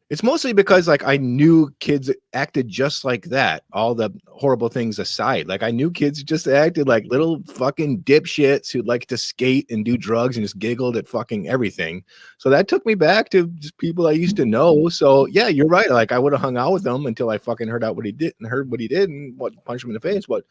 It's mostly because like I knew kids acted just like that. All the horrible things aside, like I knew kids just acted like little fucking dipshits who like to skate and do drugs and just giggled at fucking everything. So that took me back to just people I used to know. So yeah, you're right. Like I would have hung out with them until I fucking heard what he did and what punched him in the face. But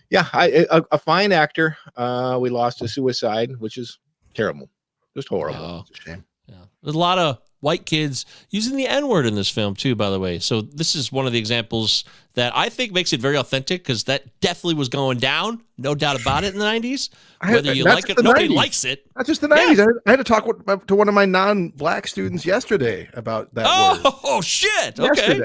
yeah, a fine actor. We lost to suicide, which is terrible, just horrible. Oh, it's a shame. Yeah, there's a lot of white kids using the N-word in this film too, by the way. So this is one of the examples that I think makes it very authentic, because that definitely was going down, no doubt about it, in the 90s. Whether you like it, nobody likes it. Not just the 90s. Yeah. I had to talk to one of my non-black students yesterday about that word. Oh, shit. Okay.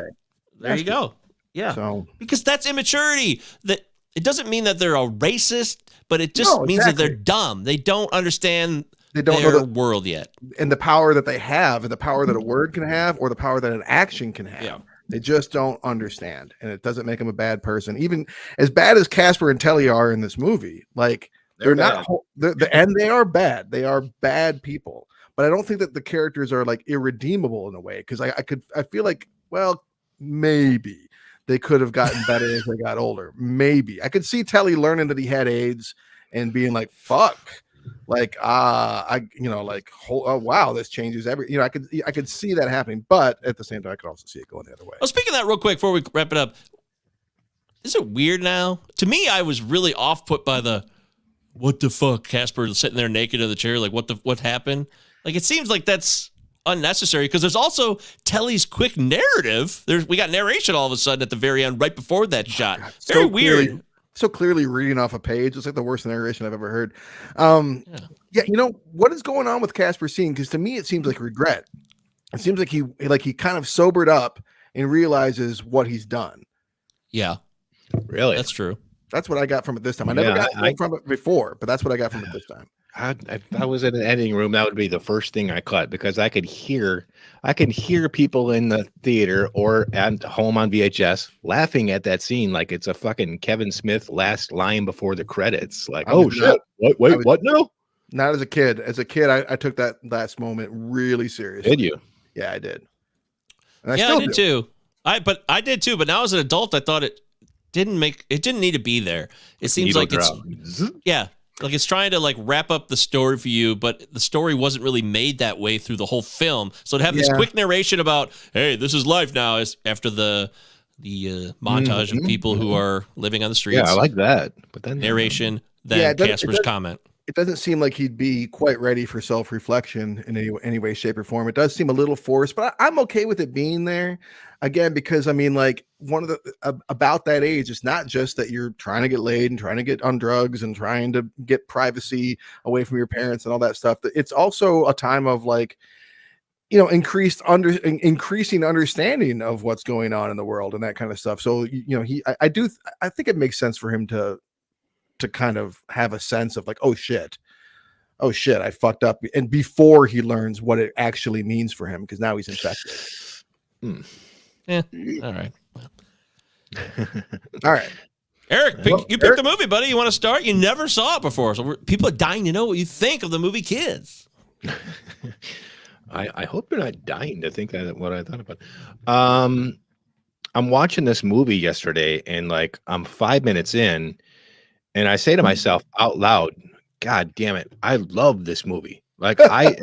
There you go. Yeah. So, because that's immaturity. That it doesn't mean that they're a racist, but it just means that they're dumb. They don't understand their know the world yet, and the power that they have, and the power that a word can have, or the power that an action can have. Yeah. They just don't understand, and it doesn't make them a bad person. Even as bad as Casper and Telly are in this movie, like they're not, and they are bad. They are bad people. but I don't think that the characters are like irredeemable in a way, because I feel like, well, maybe they could have gotten better as they got older. Maybe I could see Telly learning that he had AIDS and being like, fuck, like oh wow, this changes every, I could see that happening, but at the same time I could also see it going the other way. Well, speaking of that real quick before we wrap it up, is it weird now? To me, I was really off put by the what the fuck, Casper sitting there naked in the chair, like what happened? Like, it seems like that's unnecessary, because there's also Telly's quick narrative. We got narration all of a sudden at the very end, right before that shot. Very weird. So clearly reading off a page. It's like the worst narration I've ever heard. Yeah, what is going on with Casper's scene? Because to me, it seems like regret. It seems like he kind of sobered up and realizes what he's done. Yeah, really, that's true. That's what I got from it this time. I never got from it before, but that's what I got from it this time. If I was in an editing room, that would be the first thing I cut, because I could hear people in the theater or at home on VHS laughing at that scene like it's a fucking Kevin Smith last line before the credits. Like, oh shit, what now? Not as a kid. As a kid, I took that last moment really seriously. Did you? Yeah, I did. And I did too. I did too. But now as an adult, I thought it didn't need to be there. It seems like it's like it's trying to like wrap up the story for you, but the story wasn't really made that way through the whole film. So to have this quick narration about, hey, this is life now, is after the montage of people who are living on the streets. Yeah, I like that. But then narration, then Casper's comment. It doesn't seem like he'd be quite ready for self-reflection in any way, shape, or form. It does seem a little forced, but I'm okay with it being there. Again, because I mean, like, one of the about that age, it's not just that you're trying to get laid and trying to get on drugs and trying to get privacy away from your parents and all that stuff. It's also a time of, like, increasing understanding of what's going on in the world and that kind of stuff. So, I think it makes sense for him to kind of have a sense of like, oh shit, I fucked up. And before he learns what it actually means for him, because now he's infected. Yeah. All right. All right. Eric, you picked the movie, buddy. You want to start? You never saw it before. So people are dying to know what you think of the movie Kids. I hope you're not dying to think that what I thought about. I'm watching this movie yesterday, and like I'm 5 minutes in, and I say to myself out loud, God damn it, I love this movie. Like I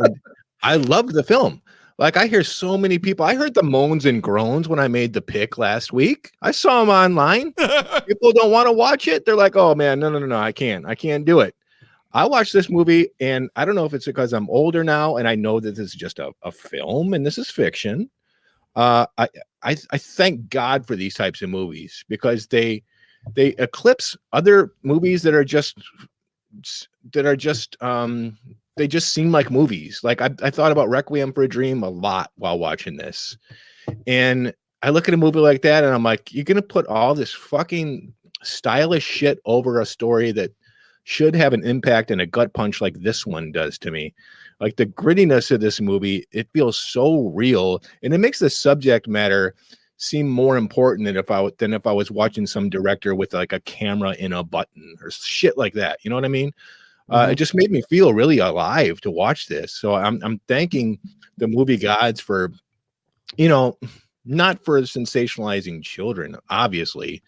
love the film. Like, I hear so many people. I heard the moans and groans when I made the pick last week. I saw them online. People don't want to watch it. They're like, oh man, no, I can't do it. I watched this movie, and I don't know if it's because I'm older now and I know that this is just a film and this is fiction. I thank God for these types of movies, because they eclipse other movies that are just they just seem like movies. Like, I thought about Requiem for a Dream a lot while watching this, and I look at a movie like that and I'm like, you're gonna put all this fucking stylish shit over a story that should have an impact and a gut punch like this one does to me. Like, the grittiness of this movie, it feels so real, and it makes the subject matter seem more important than if I was watching some director with like a camera in a button or shit like that. You know what I mean? It just made me feel really alive to watch this. So I'm thanking the movie gods for, not for sensationalizing children, obviously.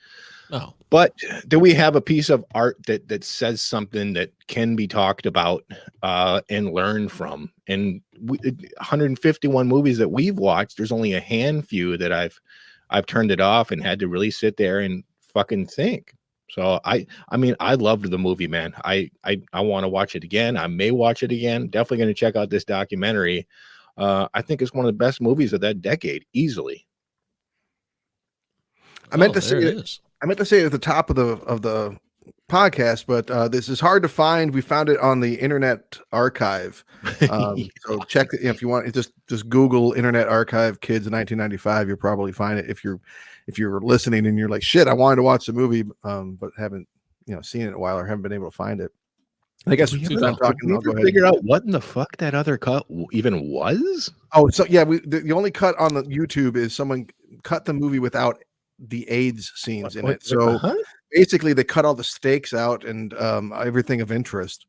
No. But do we have a piece of art that says something that can be talked about and learned from? And 151 movies that we've watched, there's only a handful that I've turned it off and had to really sit there and fucking think. So I mean, I loved the movie, man. I want to watch it again. I may watch it again. Definitely going to check out this documentary. I think it's one of the best movies of that decade, easily. I meant to say it at the top of the podcast, but this is hard to find. We found it on the Internet Archive. So check it if you want. Just Google Internet Archive Kids 1995. You'll probably find it if you're listening and you're like, shit, I wanted to watch the movie, but haven't seen it in a while or haven't been able to find it. I guess I'm talking. I'll go ahead. Figure out what in the fuck that other cut even was. Oh, so yeah, the only cut on the YouTube is someone cut the movie without the AIDS scenes in it. So basically, they cut all the stakes out and everything of interest.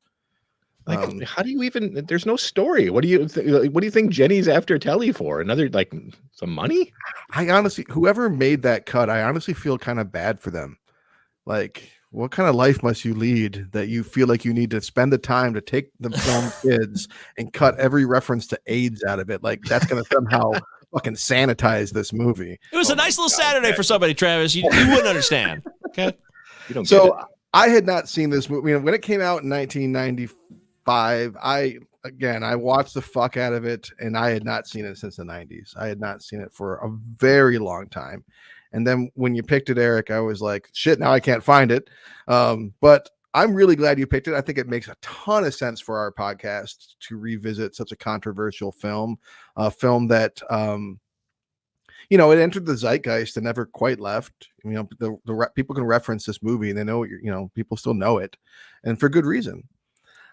Like, how do you even? There's no story. What do you think Jenny's after Telly for? Another like some money? I honestly, whoever made that cut, I honestly feel kind of bad for them. Like, what kind of life must you lead that you feel like you need to spend the time to take the film Kids and cut every reference to AIDS out of it? Like, that's going to somehow fucking sanitize this movie. It was a nice little Saturday for somebody, Travis. You wouldn't understand. Okay. You don't. So I had not seen this movie when it came out in 1995. I watched the fuck out of it, and I had not seen it since the 90s. I had not seen it for a very long time. And then when you picked it, Eric, I was like, shit, now I can't find it. But I'm really glad you picked it. I think it makes a ton of sense for our podcast to revisit such a controversial film, a film that, it entered the zeitgeist and never quite left. The people can reference this movie and they know, people still know it, and for good reason.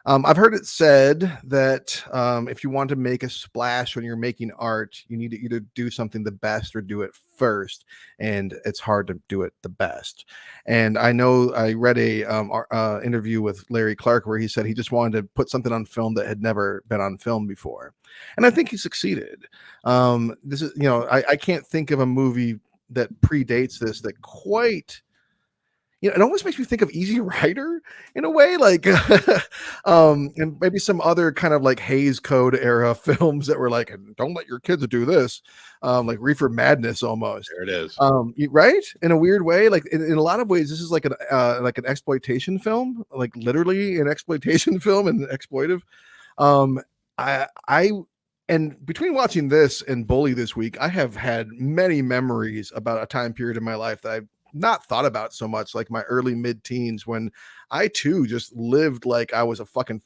I've heard it said that if you want to make a splash when you're making art, you need to either do something the best or do it first, and it's hard to do it the best. And I know I read a interview with Larry Clark where he said he just wanted to put something on film that had never been on film before, and I think he succeeded. This is, I can't think of a movie that predates this that quite. It almost makes me think of Easy Rider in a way, like, and maybe some other kind of like Hays Code era films that were like, don't let your kids do this, like Reefer Madness almost. There it is. Right? In a weird way, like in a lot of ways, this is like an exploitation film, like literally an exploitation film and exploitive. And between watching this and Bully this week, I have had many memories about a time period in my life that I've not thought about so much, like my early mid-teens, when I too just lived like I was a fucking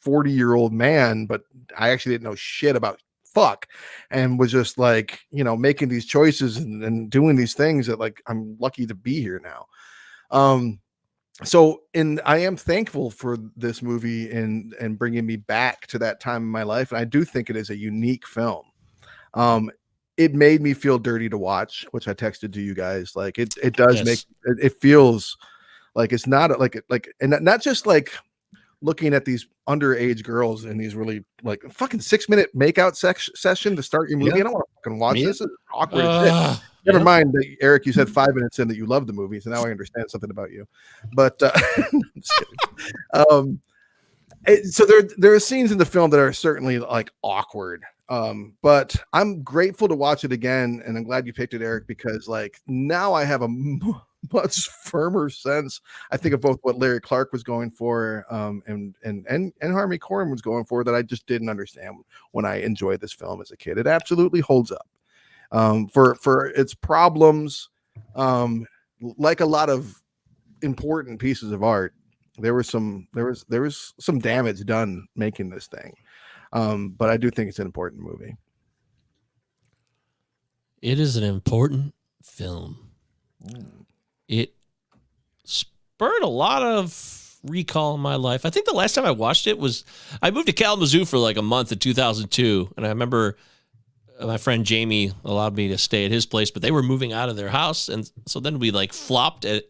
40-year-old man, but I actually didn't know shit about fuck, and was just like, making these choices and doing these things that, like, I'm lucky to be here now. And I am thankful for this movie and bringing me back to that time in my life, and I do think it is a unique film. It made me feel dirty to watch, which I texted to you guys. Like it does make it feels like it's not like and not just like looking at these underage girls in these really like fucking 6-minute makeout session to start your movie. I don't want to fucking watch this. This is awkward as shit. Never mind that, Eric, you said 5 minutes in that you love the movie, so now I understand something about you. But I'm just kidding. So there are scenes in the film that are certainly like awkward. But I'm grateful to watch it again, and I'm glad you picked it, Eric, because like now I have a much firmer sense, I think, of both what Larry Clark was going for, and Harmony Korine was going for, that I just didn't understand when I enjoyed this film as a kid. It absolutely holds up, for its problems, like a lot of important pieces of art. There was some damage done making this thing. But I do think it's an important movie. It is an important film. It spurred a lot of recall in my life. I think the last time I watched it was, I moved to Kalamazoo for like a month in 2002. And I remember my friend Jamie allowed me to stay at his place, but they were moving out of their house. And so then we like flopped at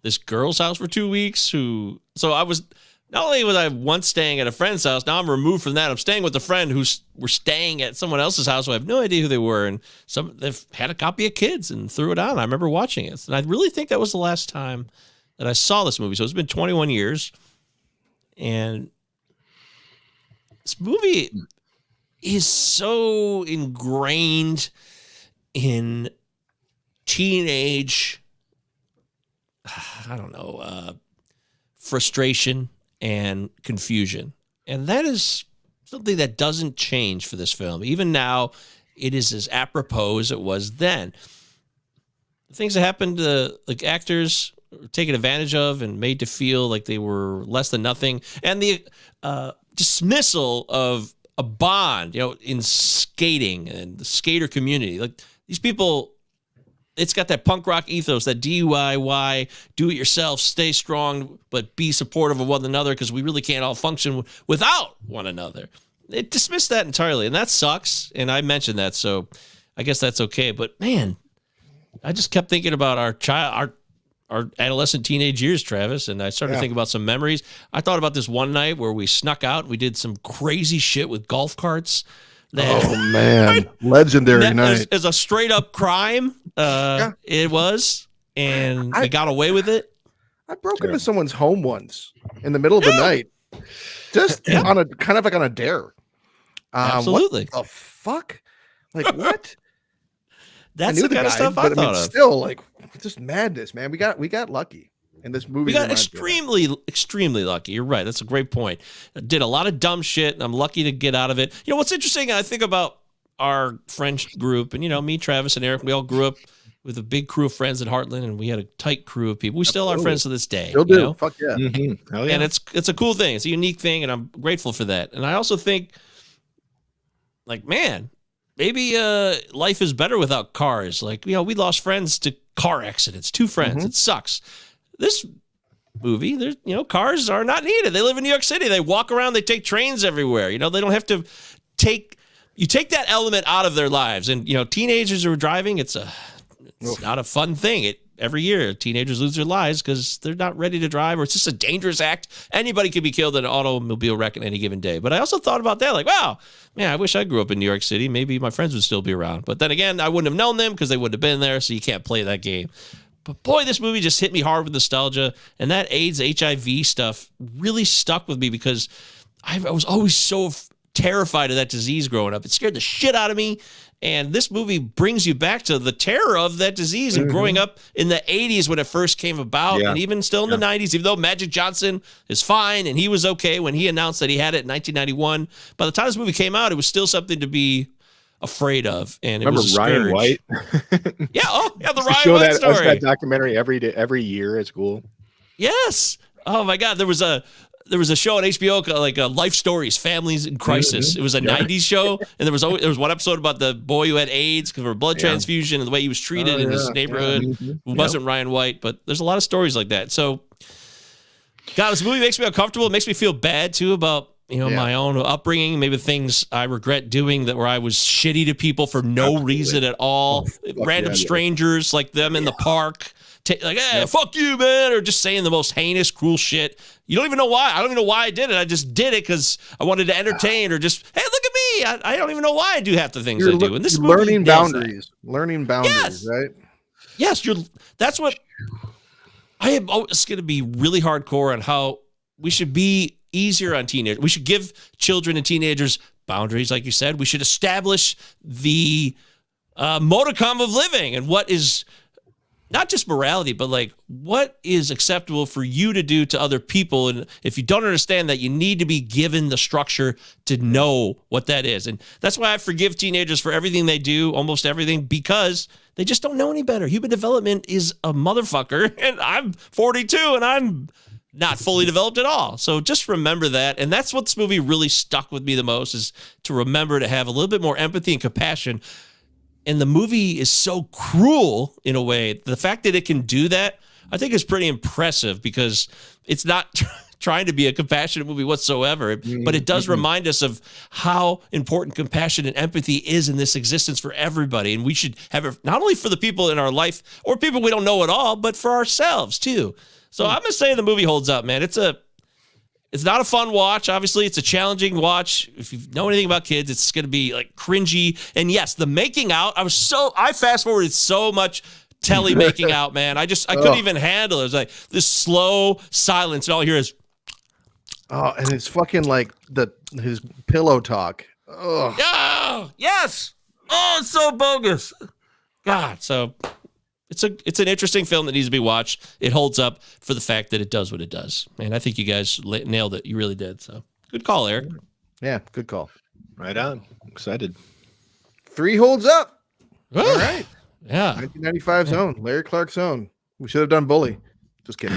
this girl's house for 2 weeks. So I was, not only was I once staying at a friend's house, now I'm removed from that. I'm staying with a friend we're staying at someone else's house who I have no idea who they were. And they've had a copy of Kids and threw it on. I remember watching it. And I really think that was the last time that I saw this movie. So it's been 21 years. And this movie is so ingrained in teenage, frustration and confusion. And that is something that doesn't change for this film. Even now, it is as apropos as it was then. Things that happened to like actors were taken advantage of and made to feel like they were less than nothing. And the dismissal of a bond, in skating and the skater community. Like these people, it's got that punk rock ethos, that DIY, do it yourself, stay strong, but be supportive of one another, because we really can't all function without one another. It dismissed that entirely, and that sucks. And I mentioned that, so I guess that's okay. But man, I just kept thinking about our our adolescent teenage years, Travis, and I started to think about some memories. I thought about this one night where we snuck out and we did some crazy shit with golf carts. Oh man, legendary night. As a straight up crime, it was, and we got away with it. I broke into someone's home once in the middle of the night, just on a kind of like on a dare. Absolutely. What the fuck? Like what? That's the kind of stuff I thought of. Still, like, just madness, man. We got lucky in this movie. We got extremely lucky. You're right. That's a great point. I did a lot of dumb shit, and I'm lucky to get out of it. You know what's interesting? I think about our French group, and me, Travis, and Eric. We all grew up with a big crew of friends at Heartland, and we had a tight crew of people. We still are friends to this day. Still do. Fuck yeah. Mm-hmm. Hell yeah. And it's a cool thing. It's a unique thing, and I'm grateful for that. And I also think, like, man, maybe life is better without cars. Like, we lost friends to car accidents. 2 friends. It sucks. This movie, there's cars are not needed. They live in New York City. They walk around. They take trains everywhere. They don't have to take that element out of their lives. And teenagers who are driving, it's not a fun thing. Every year, teenagers lose their lives because they're not ready to drive, or it's just a dangerous act. Anybody could be killed in an automobile wreck on any given day. But I also thought about that, like, wow, man, I wish I grew up in New York City. Maybe my friends would still be around. But then again, I wouldn't have known them because they wouldn't have been there, so you can't play that game. But boy, this movie just hit me hard with nostalgia, and that AIDS, HIV stuff really stuck with me because I was always so terrified of that disease growing up. It scared the shit out of me. And this movie brings you back to the terror of that disease and growing up in the 80s when it first came about, and even still in the 90s, even though Magic Johnson is fine and he was okay when he announced that he had it in 1991. By the time this movie came out, it was still something to be afraid of. And remember it was Ryan White? the Ryan White story. That documentary every year at school. Yes. Oh my God. There was a show on HBO called like Life Stories, Families in Crisis. It was a 90s show, and there was one episode about the boy who had AIDS because of a blood transfusion and the way he was treated in his neighborhood. Who wasn't Ryan White, but there's a lot of stories like that. So, God, this movie makes me uncomfortable. It makes me feel bad too about my own upbringing, maybe things I regret doing where I was shitty to people for no reason at all. Random strangers like them in the park. Like, hey, fuck you, man, or just saying the most heinous, cruel shit. You don't even know why. I don't even know why I did it. I just did it because I wanted to entertain, or just, hey, look at me. I don't even know why I do half the things I do. And this movie learning boundaries, right? Yes, that's what I am always going to be really hardcore on how we should be easier on teenagers. We should give children and teenagers boundaries, like you said. We should establish the modicum of living and what is not just morality, but like what is acceptable for you to do to other people. And if you don't understand that, you need to be given the structure to know what that is. And that's why I forgive teenagers for everything they do, almost everything, because they just don't know any better. Human development is a motherfucker, and I'm 42 and I'm not fully developed at all. So just remember that. And that's what this movie really stuck with me the most, is to remember to have a little bit more empathy and compassion. And the movie is so cruel in a way. The fact that it can do that, I think, is pretty impressive, because it's not trying to be a compassionate movie whatsoever, but it does remind us of how important compassion and empathy is in this existence for everybody. And we should have it not only for the people in our life or people we don't know at all, but for ourselves too. So I'm going to say the movie holds up, man. It's not a fun watch. Obviously, it's a challenging watch. If you know anything about kids, it's going to be like cringy. And yes, the making out, I fast forwarded so much telly making out, man. I couldn't even handle it. It was like this slow silence, and all you hear is, oh, and it's fucking like his pillow talk. Oh, yes. Oh, it's so bogus. God, so it's an interesting film that needs to be watched. It holds up for the fact that it does what it does. Man, I think you guys nailed it. You really did. So good call, Eric. Yeah, good call. Right on. Excited. 3 holds up. All right. Yeah. 1995 zone. Larry Clark's zone. We should have done Bully. Just kidding.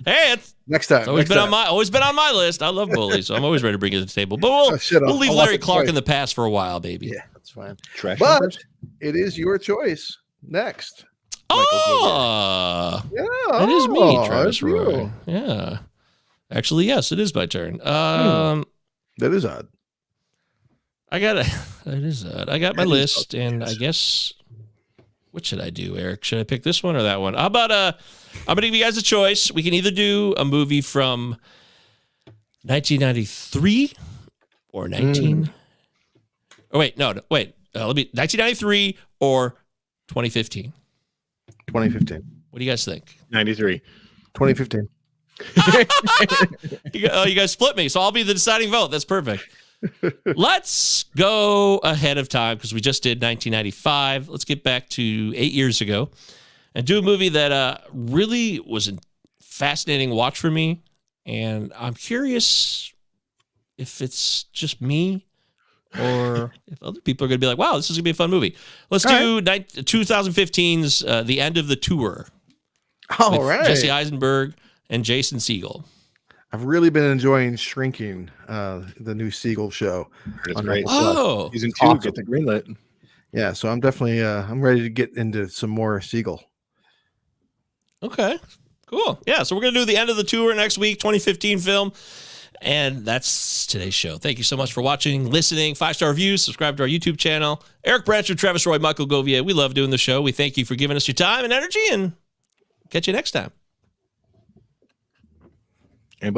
Hey, it's next time. It's always been on my list. I love Bully, so I'm always ready to bring it to the table. But we'll leave Larry Clark in the past for a while, baby. Yeah, that's fine. But it is your choice next. Oh, yeah, it is me, Travis Roy. Yeah, actually, yes, it is my turn. That is odd. That is odd. I got my list, and I guess What should I do, Eric? Should I pick this one or that one? How about I'm gonna give you guys a choice. We can either do a movie from 1993 or 19. Oh wait, no, wait. Let me 1993 or 2015. 2015. What do you guys think? 93. 2015. You guys split me, so I'll be the deciding vote. That's perfect. Let's go ahead of time because we just did 1995. Let's get back to 8 years ago and do a movie that really was a fascinating watch for me. And I'm curious if it's just me or if other people are going to be like, wow, this is going to be a fun movie. Let's do 2015's The End of the Tour. All right. Jesse Eisenberg and Jason Segel. I've really been enjoying Shrinking, the new Segel show. It's great. Oh, Season 2 awesome. get the greenlit. Yeah, so I'm definitely I'm ready to get into some more Segel. okay. Cool. Yeah, so we're going to do The End of the Tour next week, 2015 film. And that's today's show. Thank you so much for watching, listening, 5-star reviews, subscribe to our YouTube channel. Eric Brancher, Travis Roy, Michael Govier. We love doing the show. We thank you for giving us your time and energy, and catch you next time.